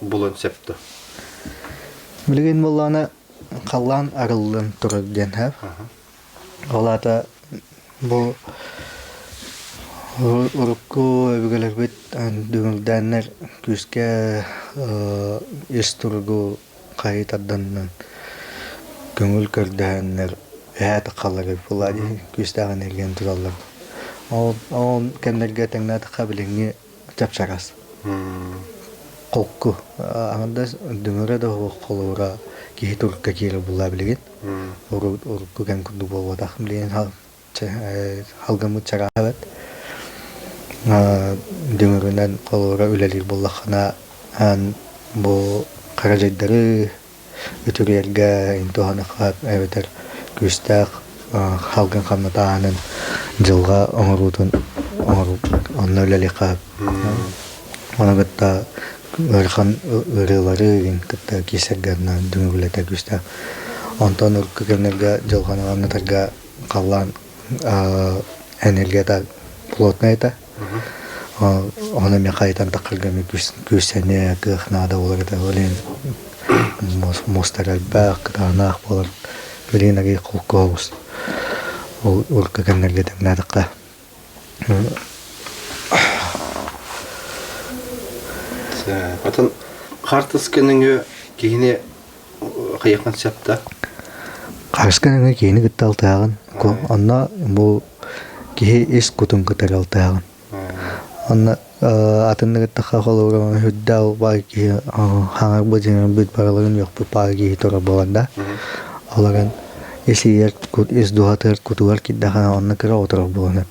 болуын септі. Білген болуаны қалан арылын тұрыр ден әп. Олата бұл ұрыққы өбігілер бет дүңілдәнер күске ес тұрғы қайытарданын көңіл көрдәнер әті қалары болады, күстәғын ерген тұралар. Ол кәндерге тәңнәті қабіліңе чапшарас. Қолқы. Ағында дүңірі де қолуыра кейі тұрыққа кейі бұла білген. Ұрыққы кән күнді болуады. Ақым білген халғымы чара әбет. Дүңірінен қолуыра өлелер болақына бұл қаражайдары өтірерге интуғаны қап әбетер күстәқ халган қамнатағанын жылға оңырудың онны өлелі қап. Оны күтті өрхан өрелары күтті кесергеріне дүңгілеті күстәқ. Онтан үркі кемнерге жылғаны аңытарға қалан энергията плотна ета. Оны мен қайтан тақыргаме күстәне күхнада олар ета. Олен мостар әлбәқ, күтағанақ болар. Білген әге қолқы оғыз. Ол ұрқы кәңгерге тәңнәдіққа. Атын қартыс кәніңі кейіне қаяққан сәпті? Қарыс кәніңі кейіні күтті алтағын. Онна бұл кейі ес күтін күтір алтағын. Онна атынды күтті қақыл ұрған хүдді бар кейі хаңар бұл жеңін бүт баралығын жоқ бұл бар кейі тұра болғанда. Оларын ес дұғатыр күтуғар кеддіғана онны кіра отырар болын.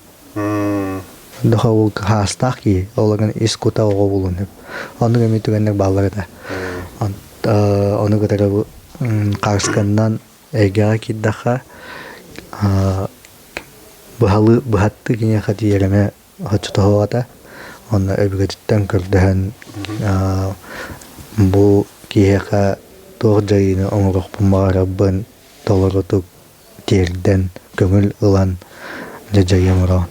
Дұға ол қастақ кейі, оларын ес күті оға болын. Оны көмей түгендер балары да. Оны күтірі қарысқаннан әйгеға кеддіға бұхатты кене қаты ереме ғатшыты оғата. Оны өбігетіттен көрдіғін бу киһэхэ туох жайыны оҥорохпун баарабын толоротук тиэрдэн көңүл ылан жайымыро.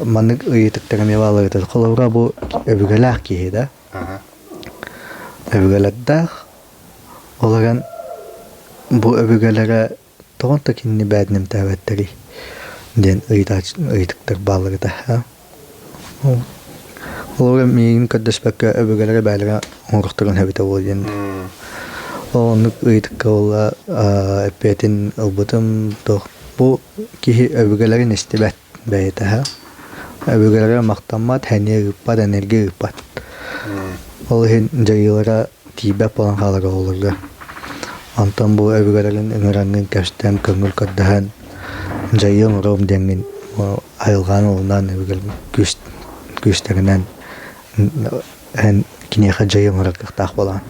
Маннык ыйытыктарами баалыгытыр. Холовра бу өбүгэлээх киһи да. Өбүгэлэддээх олаган бу өбүгэлэрэ тоҕонто кинни бээтним тээбэттери диэн ыйытыктар баалыгыта. Холовра миигин көддөспэккэ өбүгэлэрэ бээлэрэ оҥорохторун хэбитэ буол диэн. Онук ыйытыкка ола эппетин ылбытым тох. Бу киһи өбүгэлэрин истибэт бэйэтэһэ. Өбүгэлэрэ мактаммат, хэниэ ыппат, энергия ыппат. Ол хин жайылара тиибэп болан хаалара олорга. Антон бу өбүгэлэрин ыҥыраңын кэпстэн көңүл көрдөһөн жайын урум деңин айылгаан олунан өбүгэл күстэринэн эн кинеха жайын ураккахтаах болан.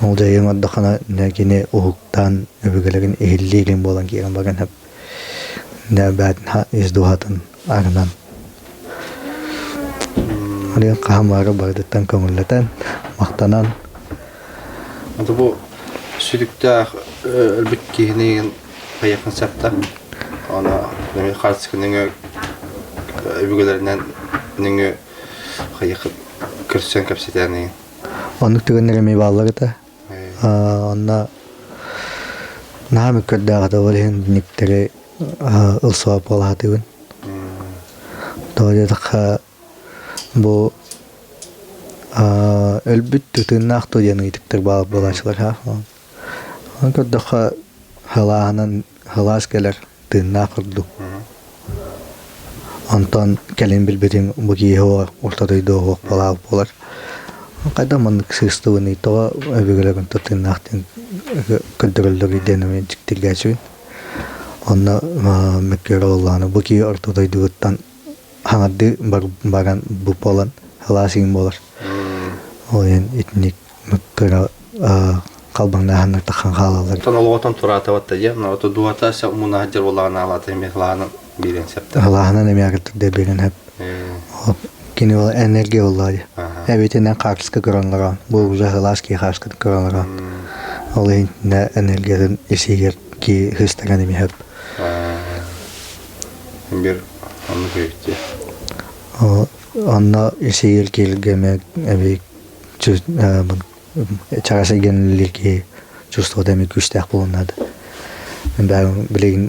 Ол жайын ордохана кини уһуктан өбүгэлэрин эхиллиирин болан киирэн баран хэп бээтин издуһатын арынан. Олиын хаамаары бардыттан көңүллэтэн мактанан. Anta bu sülükte elbet kihinin hayakın septa. Ona demek karşısındaki öbürlerinden nünge hayakın kırçan kapsiteni. Onluk tükenlerimi bağları da. Ona nahmi kördağıda olihim nikteri ılsuap olahatığın. Doğru bu elbet tütünnak tuğyanı itiktir bağlı bulaşılır ha. Kördağıda halas gelir tütünnak kurdu. Ondan kelin bilbirin bu giyi ortadaydı o bağlı bular. Kadang manık sığıstığını itoğa öbürlerin tütünnaktin kördürüldürü denemi çıktır geçiyor. Ona mekkere olanı bu giyi ortadaydı gıttan hanadı baran bu polan halasin bolar. O yan etnik mekkere kalbangna hanak takhan halalar. Tan olatan turata vatta ya, na oto duata sa munahjar olana alata emeklana bilen septa. Halahana nemiyakıtır de bilen hep. Kini ol enerji olayı. Evitinden karşıska görenler bu güzel halas ki karşıska görenler. Olayın ne enerjiden esiyer ki hıstagan emi hep. Bir anı köyüktü. Anna esiyer ki gelmek evi çarası genellir ki justo demek güçtek bulunmadı. Ben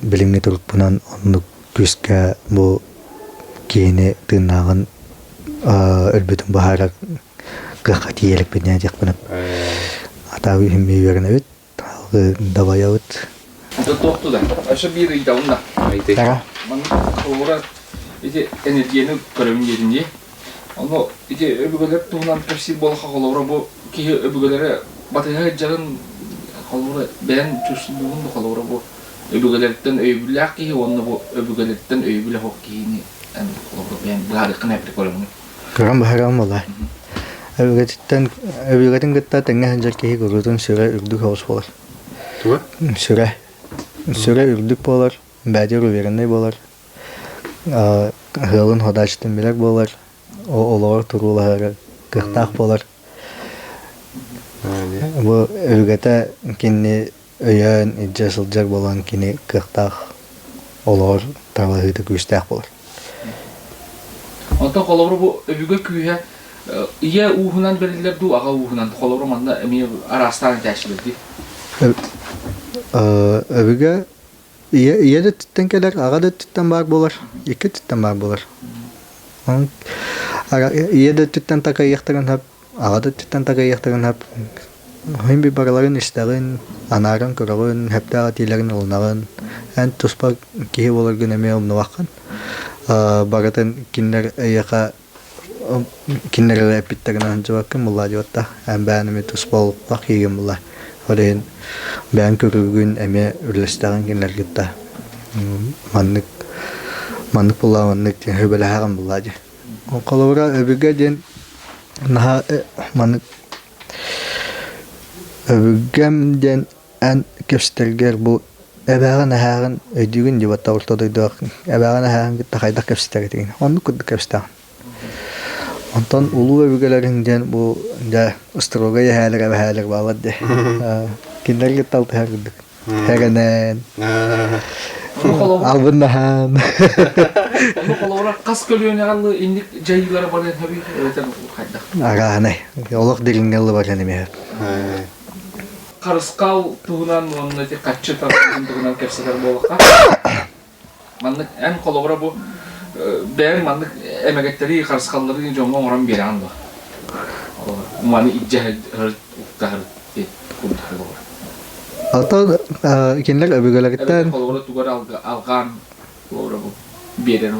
bilimli durup bunan onu güçke bu kini tırnağın elbette baharak kıhatiyelik bir neyecek bunu. Atağı himmi verin evet, davaya evet. Doktu da. Aşağı bir yıl da. Tara. Man kolora ite enerjini görevin yerinde. Ama ite öbürler tuğunan persi bol kolora bu ki öbürlere batıya jarın kolora ben çözümünün kolora bu öbürlerden öbürler ki onu bu öbürlerden öbürler hokkini en kolora ben bari kanepri kolora. Kıram baharam olay. Öbürlerin gıtta tenge hancak ki gurutun süre ürdük havuz bolar. Tuğa? Süre ürdük bolar. Bәдер уверенный болар. Хылын ходаштын билек болар. Олар турулары кыхтак болар. Бу өлгәтә кинни өйән иҗасылҗак болан кинни кыхтак олар тавыды күстәк болар. Anta kolora bu öbüge kühe iya uhunan belirler du aga uhunan kolora manda emi arastan teşkil etti. Öbüge iya da tütten keler, ağa da tütten bağ bolar. İki tütten bağ bolar. Iya da tütten taka yektirin hep, ağa da tütten taka yektirin hep. Hem bir baraların isterin, anarın, kırağın, hep de atilerin olunağın. En tuspak kihi bolar günemeye omnu vakın. Baratan kinler yaka kinlerle epitlerin anca bakın mulla diyotta. En beğenimi tuspal bak yiyim mulla. Olayın ben körürgün eme ürleştiren kinler gitti. Manlık bulla manlık diye höbele haram bulla diye. O kalavra öbürge diyen naha manlık öbürgem diyen en köpsterger bu ebeğen ahağın ödüğün diye batta ortadaydı. Ebeğen ahağın gitti kaydak köpster ettiğin. Onu kuddu köpster. Ondan ulu övgülerinden bu da stroga yahalar bağladı. Kinler gittal herdik. Herenen Onu kolora albındahan. onu kolora kas kölüğüne allı indik jayılara baren tabi öğreten kayda. Arane. Olak diringelli var yani meğer. Karıskal tuğunan onu te kaççı tarafından tuğunan kepseler bolaka. Manlık en kolora bu değer manlık emegetleri karıskalları jonga oran bir anda. Mani icah uktar et kuntar kolora. Atau kinler övgülerden Evet kolora tuğar algan kolora bu beren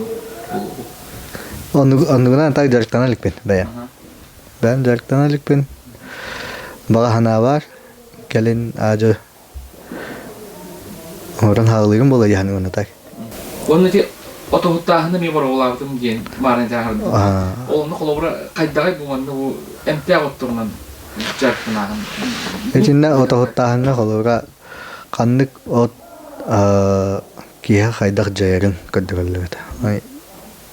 onu antar jarıktan alik ben bayan. Ben jarıktan alik ben. Baga hana var. Gelin acı. Orang halırım bola yani onu tak. Onu te otohutahını mi var olardım diyen maren tahardı. Onu kolora kaydagay bu mandı bu emtia otturnan jartınahın. İçinde otohutahına kolora kanlık ot kiha kaydak jayarın kadırılır.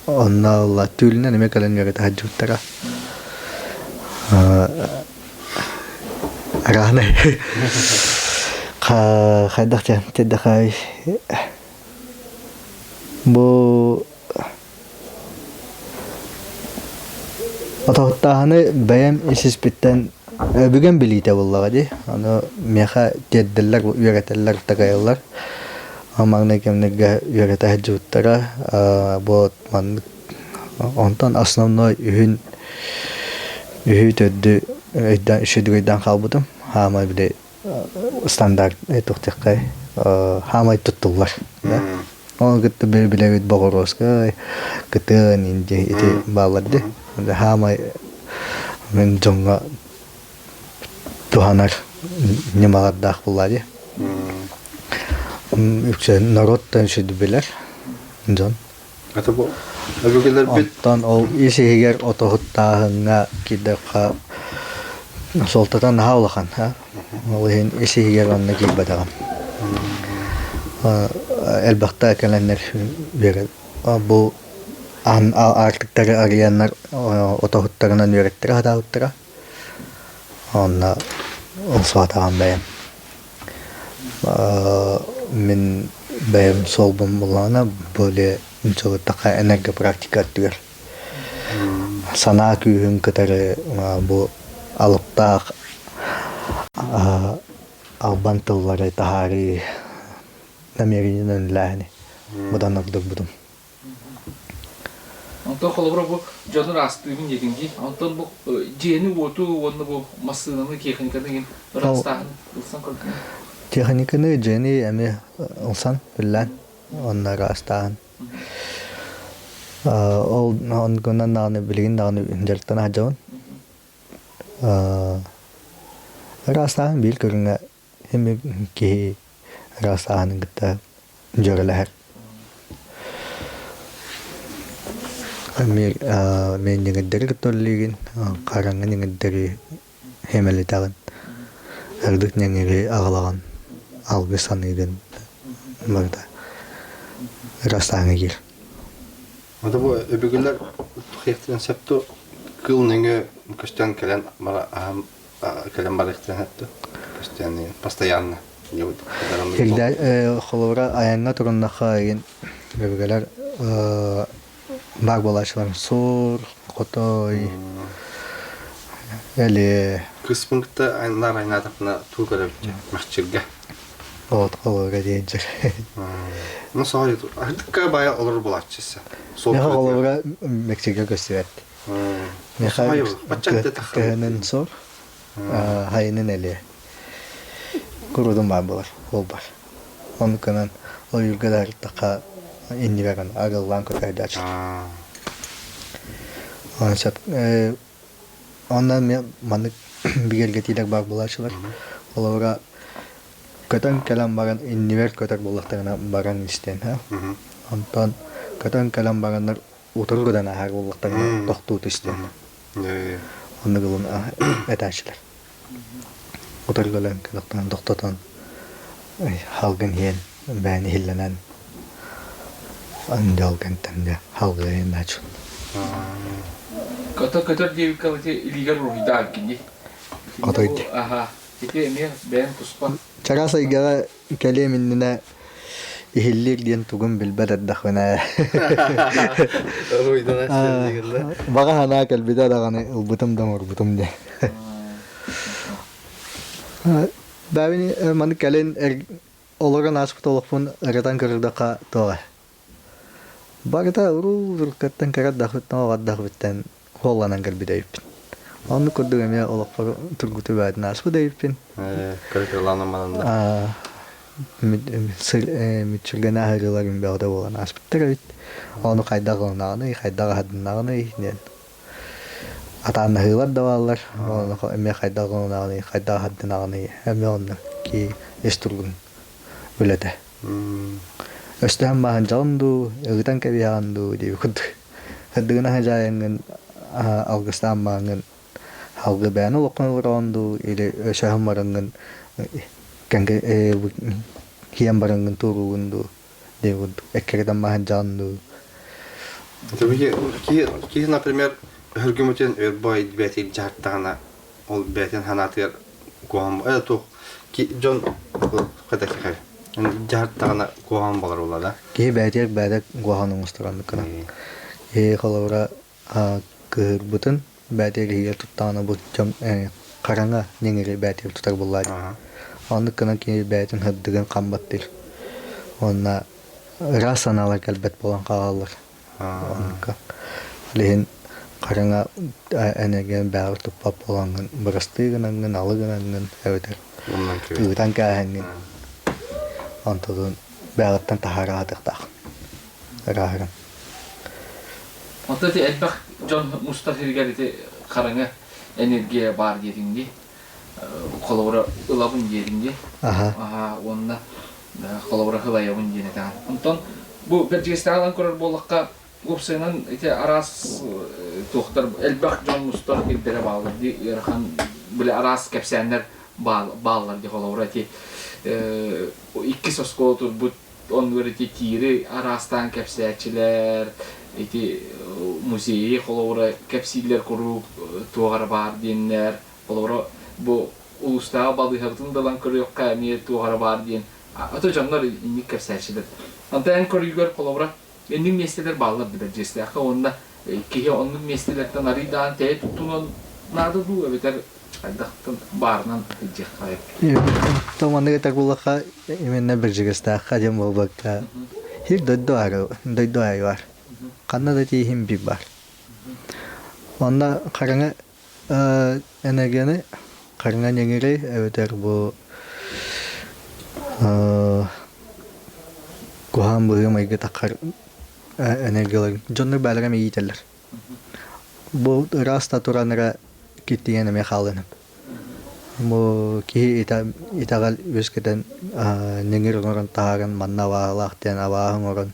Onna Allah tülüne ne mekalan yarıta hacıttara. Arane. Kaydak jam tedakay. Bu otohutahını bayam isis bitten bugün bilite vallahi. Onu meha teddeller üreteller takaylar. Amang kemnege yörete hacıttara bu man ondan основной ühün tödü şüdüden kalbıdım. Hama bir de standart etuktekay hama tuttular. O gitti bile Bogoroska gitti ninja itu bağladı. Hama men jonga tuhanar nemalar bulladı. Yüksel narodtan şüdübeler. Can. Ata bu övgüler bit Ondan o işehiger otohuttahına kidaka soltatan havlakan ha. Ohin işehiger onunla gilbedağım. Elbette ekelenler verir. Bu artıkları arayanlar otohutlarından öğrettir hadavuttıra. Onunla olsuatağım benim. Min benim solbum bulana böyle çok daha enerji praktik atıyor. Sana kühün kadar bu alıpta albantılları tahari namerinden lahni. Budan akdır budum. Ondan kolora bu canı rastığımın yeginci. Ondan bu jeni otu onu bu masınını kekhanikada gen rastağını bulsan korkun. Teknikini jeni emi olsan bilen onlar astan. Ol ondan nane bilgin nane incerten hajawan. Rastan bil körüne hem ki rastan gitta jörler. Men ngederi tolligin karangan ngederi hemelitagan. Erdik ngeri ağlagan. Algısan edin. Burada. Rastağına gir. Ata bu övgüler tuhiyetlen septo kıl nenge kösten kelen mara kelen barıkten hatta kösten постоянно. Hilda xolora ayanga turunda xayin övgüler bak bolaşlar sor qotoy eli Kısmınkta aynar aynatıkna tuğgara bitecek mahçırga. ot xolora diyecek. Nasıl hayır? Artık bayağı olur bu açısı. Ne xolora Meksika gösteret. Ne Hayır, bacakta kahının sor. Hayının eli. Kurudum ben bular, olbar. Onun kanan o yılgılar taka indi veren ağırlan kötüydü açık. Ondan manık bir gelgetiler bak bulaşılar. Olara kötü kelam baran indi ver kötü bulaklarına baran isten ha. Ondan kötü kelam baranlar otururdan ahar bulaklarına tohtut isten. Onu gülün etaşlar. Otururdan kadaktan tohtutan halgın yen beni hillenen anjalgan tanda halgın açın. Kötör diye kalite iligar ruhi da gindi. Kötör. Aha. Ite ne ben kuspa. Çarasa igara keliminine ihillir diyen tugun bilberet dakhına. Ruidan açtı diyorlar. Baga hana kalbida da gane ulbutum da murbutum de. Davini man kalen oloran aspet olofun ratan kırdaqa toğa. Bagata uru rukatan karat dakhut no wadah bitan hollanan kalbida yipin. Onu koddu emya olofar turgutu baad nasbu da yipin. Kırkırlanamadan Mitchurgana harilarin berde olan aspetler bit. Onu kaydağınağını, hadınağını ihnen. Atan hılar da varlar. Onu emya kaydağınağını, hadınağını emya onlar ki esturgun ülede. Östühem mahan candu, ırıtan kebihandu diye kudu. Hadığına hacayangın algıstan mağın halgı beyanı lokman vurandu ili öşahım marangın kange hiyam barangın turugundu diye ekkerden mahan candu. Tabii ki например, hürgümeten örbay betil jartana ol betin hanatır goham to ki John kadar ki jartana goham balar olada. Ki betir bedak gohanın usturanlık kana. Kalavra kırbutun betir hiya tutana bu jam karanga nengiri betir tutar bulladı. Onu kana ki betin haddıgan kambattır. Ona rasanalar kalbet bolan kalallar. Onka lihin karanga energen bağır tupap olanın bırastığınangın alıgınangın evder. Uğdan kahangın ontodun bağırtan tahara adıqtaq. Raharan. Onta te elbaq John Mustafa geldi karanga enerjiye bar dedingi. Kolora ılabın dedingi. Aha onda kolora hılayabın dene ta. Ondan bu percestalan korar bolakka Gopsenan ite aras tohtar elbaq John Mustafa gildere bağlı di yarhan bile aras kapsenler bağlar di kolora ti o iki soskotur bu onları ti tiri arastan kapseçiler iti muzeyi kolora kapsiller kurup tuğara bar dinler kolora bu ulusta balı hatun dalan kuruyor kamiye tuğara bar din ato canlar inni kapseçiler anta en kuruyor kolora Benim mesleler bağlı bir ceste. Aka onda ki onun meslelerden arıdan te tutunun nada du beter adaktan barnan hicek hayır. Tamam ne kadar bulaka eminne bir cigasta kacam babakta. Hir döddü ayı var. Kanna da tihim bir var. Onda karanga enerjini karanga nengiri evet bu Kuhan bugün mayga takar enerjiler. Jonlar belirem iyi teller. Bu rasta turanlara gittiğine mehalanıp. Bu ki itagal yüzkeden nengir oran taharan manna vahalakten avahın oran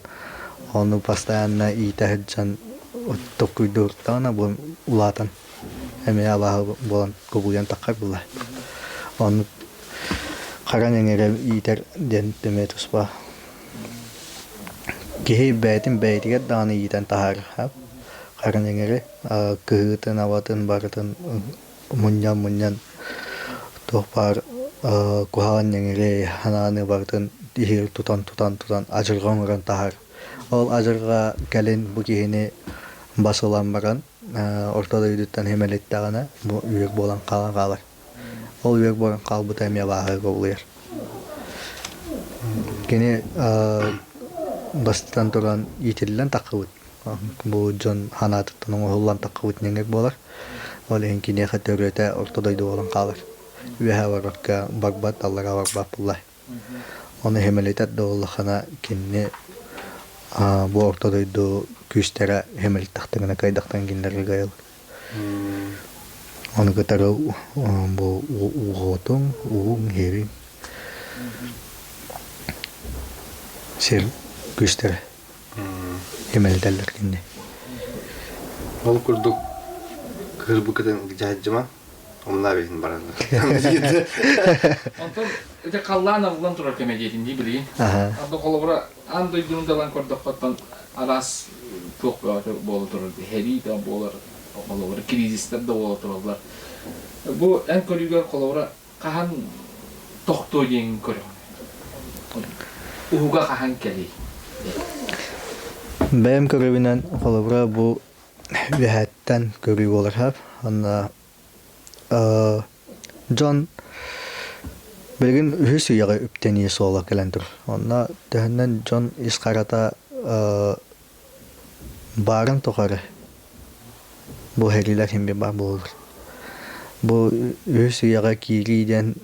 onu pastayanna iyi tehedcan tokuydur tana bu ulatan. Hemen avahı bolan kubuyan takar bulay. Onu karan nengire iyi ter den demetus ba. Ki betin betiga dani yiten tahar hap karena ngere kehutan awatan baratan munyan toh par kuhan ngere hanane baratan dihir tutan ajırgan oran tahar ol ajırga gelen bu kihine basılan baran ortada yuduttan hemelettagana bu üyek bolan kalar ol üyek bolan kalbu temya bahar oluyor kini Bastan turan yitilen takut. Bu John hanat tanong hollan takut nengek bolar. Oleh kini khaterete ortodoy dolan kalır. Ve hawarakka bagbat Allah rawak pullah. Onu hemelitat dolan khana kinne bu ortodoy do küstera hemelit tahtına kaydaktan ginler gayal. Onu kataro bu ugotung heri. Sel güçleri hemel derler kinne. Ol kurduk kırbu kadın cahcıma onlar beyin baranda. Ondan ite kallan avlan turar kemediyetin diye bileyim. Anda kolora anda durumda lan kordaktan aras çok bolu durur. Heri de bolar Коловра кризистер да боло туралар. Бу эн көрүгөр коловра кахан тохто ден көрөм. Уга кахан кели. Бәйім көрөбінен қолыбыра бұл вәхәттен көрі олар хап. Анна Джон білген үхіс үйеға үптен есі ола кәлен тұр. Анна тәхінен Джон исқарата барын тоқары. Бұл хәрилер хембе бар болыр. Бұл үхіс үйеға кириден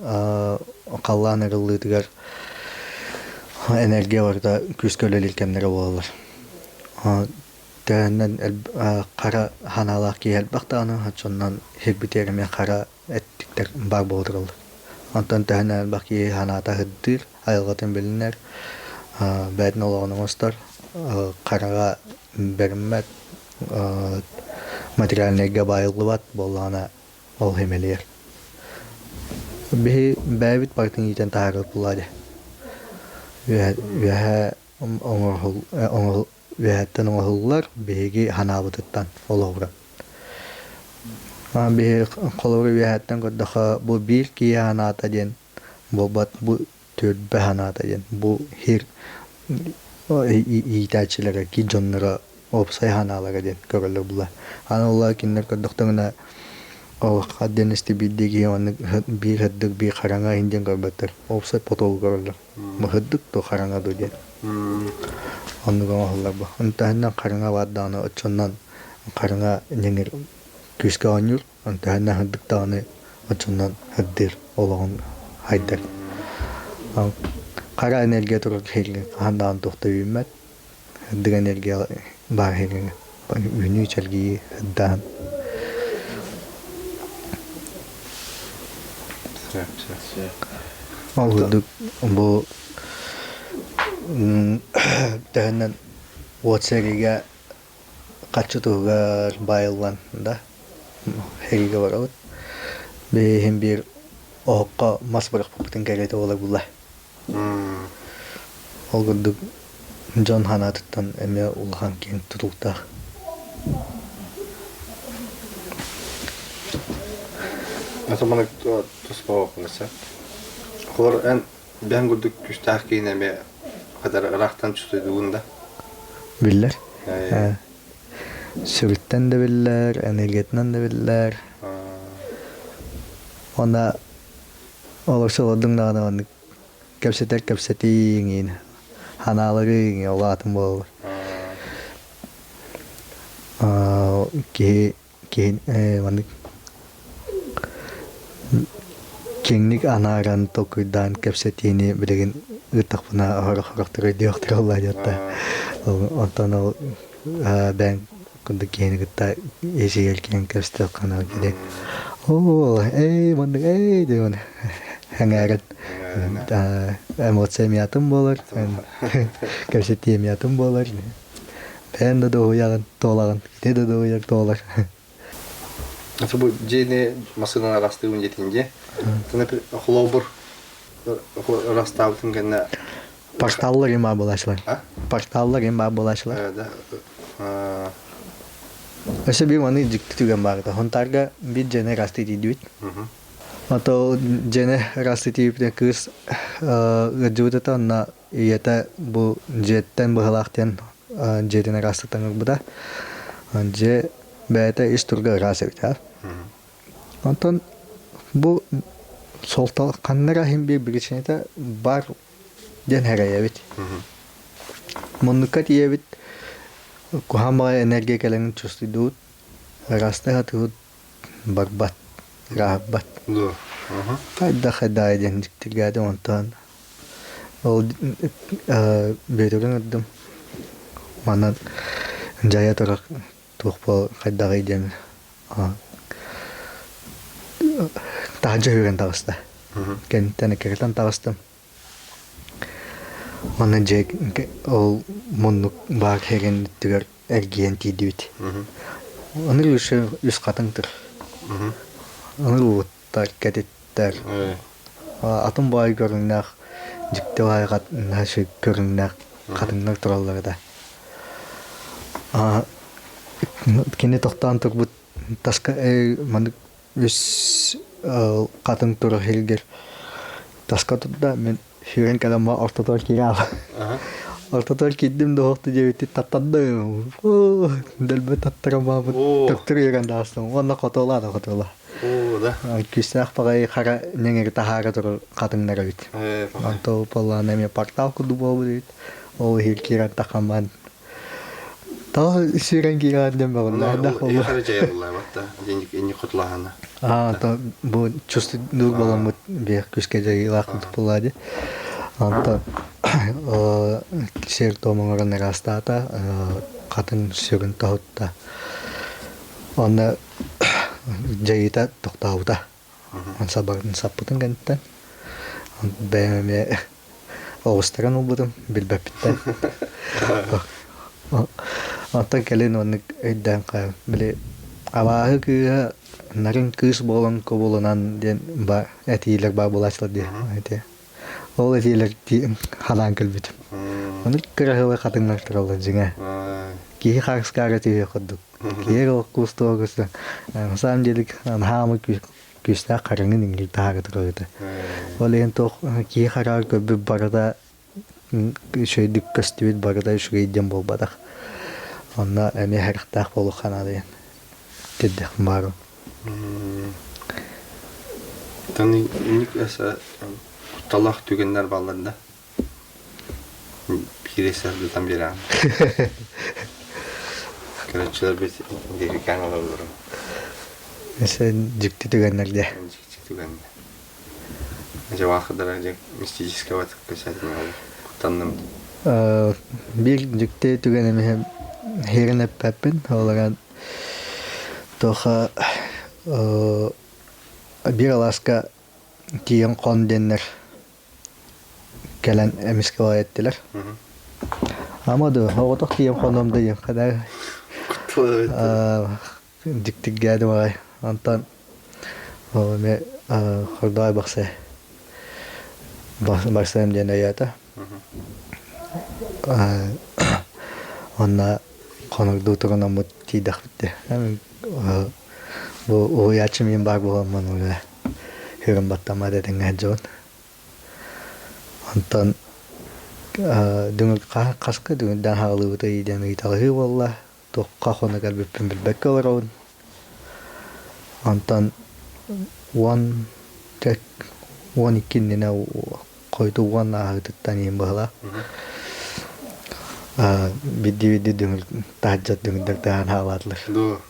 қаллан ырыллытығар энергия барда күз көлелер кәмдері болалар. Тәһәннән қара ханалақ кейәл бақтағаны, соннан хербітеріме қара әттіктер бар болдырылды. Антон тәһәннән бақ кей ханата хыддыр, айылғатын білінер, бәдін олағының остар, қараға бәріммәт, материалнерге байылғы бат, болағына ол хемелер. Бәбіт бартын етен тағырып бұлады. Вәһәттен оңғылар беги ханабытыттан оловра. Беги қоловра вәһәттен көддаха бу бир ки ханата ден, болбат бу төрбе ханата ден, бу хир итәчиләре ки жоннара опсай ханалары ден көрөлөр була. Аны улар киндер көддактыгына ол хадден истибиддеги оны бир хаддык бир хараңа инден көрбөттөр. Опсай потол көрөлөр. Бу хаддык то хараңа до ден. Онуга махаллар ба. Онтахынан қарыңа вадданы очоннан қарыңа неңер күске онюр. Онтахынан хаддықтаны очоннан хаддыр олағын хайдар. Қара энергия тұрар херген қағандан тоқта үймәт. Хаддыр энергия бар херген. Үйні чәлгейі хаддан. Ол хаддық бұл тәһәннән уотсәгегә качытуга байылган да хәриге барабыт бәһем бир оққа мас барып бутын кәрәтә ола була. Ол гыдык Джон ханаттан әмә улхан кен тутулта. Атаманы тоспа оқылса. Холор эн бән гыдык күстәх кейнәме kadar raktan çıktığında. Biller. Sürütten de biller, energetten de biller. Ona olursa oldığında onu kapsetin yine. Hanaları yine olatım bu. Ki onu Kenglik anaran tokudan kapsetini bilgin ıtak buna horaktırı diyoktır Allah yatta. Ondan o ben kundu keni gıtta eşi gelken kapset kanal gide. Oo, mandık diyor. Hangarat. Emotsi miyatım bolar. Kapseti miyatım bolar. Ben de doğuyan toğlan. Gide de doğuyan toğlar. Nasıl bu cini masının arastığı yetince, sana bir xolobur rastavtın gene. Portallar ima bulaşlar. Portallar ima bulaşlar. Evet. Öse bir manı diktigen vardı. Hontarga bir cene rastiti duit. Atau cene rastiti de kız gıcıvda na yata bu jetten bahalakten jetine rastatan buda. Je bete isturga rasevita. Ondan bu soltal kanlara hem bir içinde bar den heraya bit. Monukat yevit kuhama enerji kelen çöstü dut. Rasta hatut barbat rahat. Doğru. Fayda khadaya den diktigade ondan. O bedurun adım. Manan jaya torak tuhpa khadaya den. Tahanca hüren tağısta. Kendine kerten tağıstım. Ona jek ol monuk bağ heren tüger ergiyen tidüt. Onu üst katındır. Onu tarket etler. Atın bağ görünler. Jikte bağ katınlar görünler. Katınlar turallarda. Kendi tohtan turbut таска маны үс катын тура хилгер таска тутда мен хирен калама ортотор кирал. Ортотор киддим доохту жебити таттадды. Делбе таттарама доктор иранда астын. Онна котола. О, да. Кисах пагай хара неңер тахара тур катыңнар бит. Анто пала неме портал куду болбут. Ол хиркиран такаман. Та сирен киран дем багында да. Я хочу ялла, вот денег не котлахана. То бу чувство дуг баламут бе күскә җайлак тулади. Анта сер томоңорын растата катын сүрен тахта. Аны жайыта токтауда. Сабарын саппытын генттен. Бәме Австран убудым билбәптен. Антан келен оны өйдән кай биле аваһы кыга нарын кыз болон коболунан ден ба әтилер ба булачлар ди. Әйте. Ол әтилер халан кылбит. Оны кырагы катыңнар туралы жиңа. Ки харскара тие ходдук. Киего кустогуса. На самом деле хамы күстә караңын ингил тагы турды. Ол ен тох ки харар көбү барда шөйдүк көстүбит барда шуга идем болбадак. Онна эми характак болу ханады. Теддек бару. Таны ник эса талах түгеннәр балларда. Биресәр там бирәм. Көрәчләр бит дирекан алалар. Сен жикти түгеннәрдә. Түгеннәр. Жавахыдара жек мистический ват көсәтмә алды. Танным. Бир жикти түгенеме херен пеппен оларан тоха бир аласка тиен конденнер келен эмиске ваяттылар. Амады оготок тиен кондомда ем када диктигәде вай антан ме хордай бакса барсам ден аята. Онна конорду турына мутти дахтте. Бу оячы мен бар болман ула. Хөрөн баттама деден жон. Антан дүңүл каска дүңүлдөн хаалыбыта иден италы болла. Токка хона галбеппен билбекке барабын. Антан one икиннене койду one агыттан ем бала. Види дүңүл таажат дүңүлдөрдөн хаалатлар.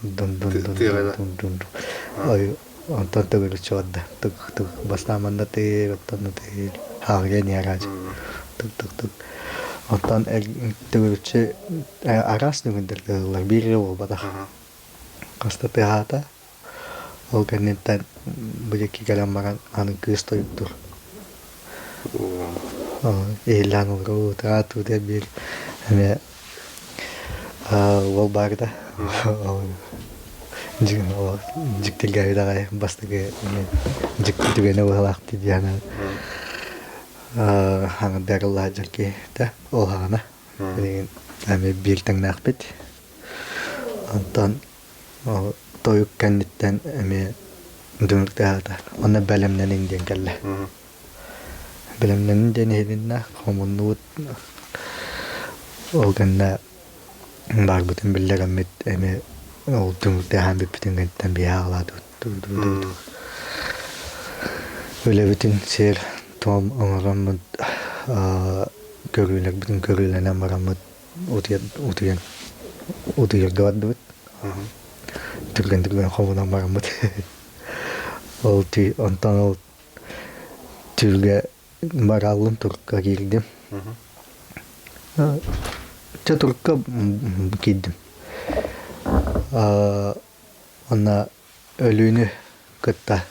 Дун. Ой, антан төгүл чодда. Тук бастаманда те хаарген яраж. Тук. Антан төгүлче арас дүңүлдөрдөн бири болбада. Каста теата. Ол генеттен бүлеки каламаран анын кыстоюптур. Эйлан уру таату деп бир эме ол барда. Жиктелге дагы бастыгы жиктүгөнө балакты дияна. Аны дарылла жерге да ол хана. Эме бир таңнак бит. Антан тоюк кеннеттен эме дүңүктаата. Аны белемнен инден келе. Белемнен инден хединна комунут олганна бар бутун биллерэммит эме ол дүңүктаан биптингеттен биялады. Өле бүтүн сер том оңораммыт көрүлөр бүтүн көрүлөнө мараммыт утуяр гавадбыт. Түрген хомуна мараммыт. Ол ти онтан ол түрге баралым турка кирдим. Турка киддим. Ана өлүнү кытта.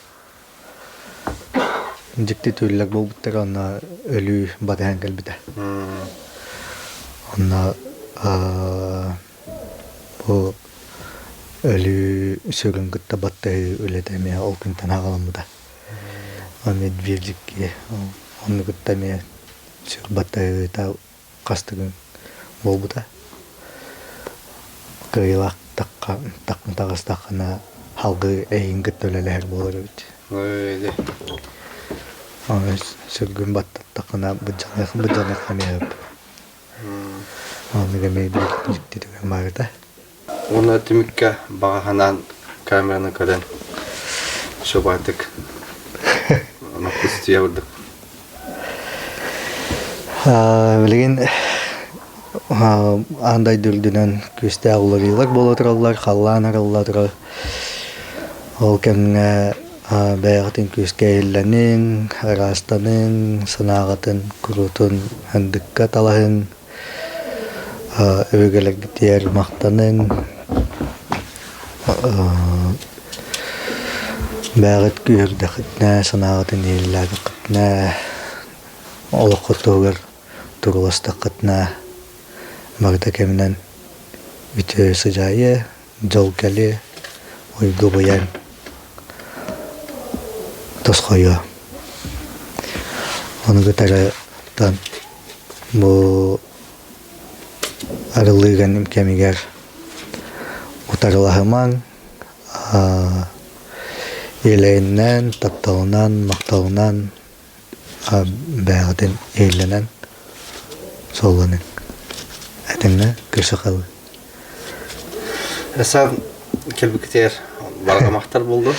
Жикти түрлер болбуттар ана өлү бадан келбиде. Ана бу өлү сөгөн кытта баттай өлөдеме ол күнтан агаламда. Аны биржикке оны кытта ме сөг баттай та кастыгын болбуда. Кыйлак такка тагыстакына halgı eyin gıttölelер болар бит. Öyle. Аны сөргүн баттакына быжаны ханып. Аны гемейди диктиден бар да. Оны тимикке баганан камераны көрөн. Шобатык. Аны кустия бурдук. Билген андай дүлдүнөн күстэ уларылар боло туралар, халлан араллар. Ол кемне бәягатын күскә илленин, растанын, санагатын, kurutun хандыкка талахын, өвгелер гитер мактанын, бәгат күрдәхтнә, санагатын иллагытнә, олоқотугар туруластакытна, марда кемнән үтө сыжайы, жолкәле, ойгы боян. Тосхойо. Оны гытардан бу арылыган имкемигер утарылахыман елейнен, таптауынан, мақтауынан бәғден ейлінен солының әтіңні көрсі қалы. Эсен келбіктер баргамақтар болды.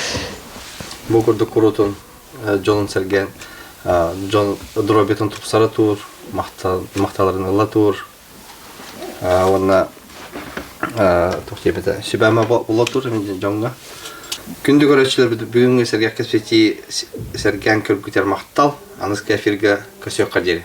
Бұл күрді құрутын жолын сәрген, жол дробетін тұпсары тур, мақталарын ұлла тур. Онна тұқтебеті шибәмі ұлла тур, жоңға. Күнді көрәтшілер бүгінгі сәрге кәспеті сәрген көргітер мақтал, аныз кәфирге көсек қадері.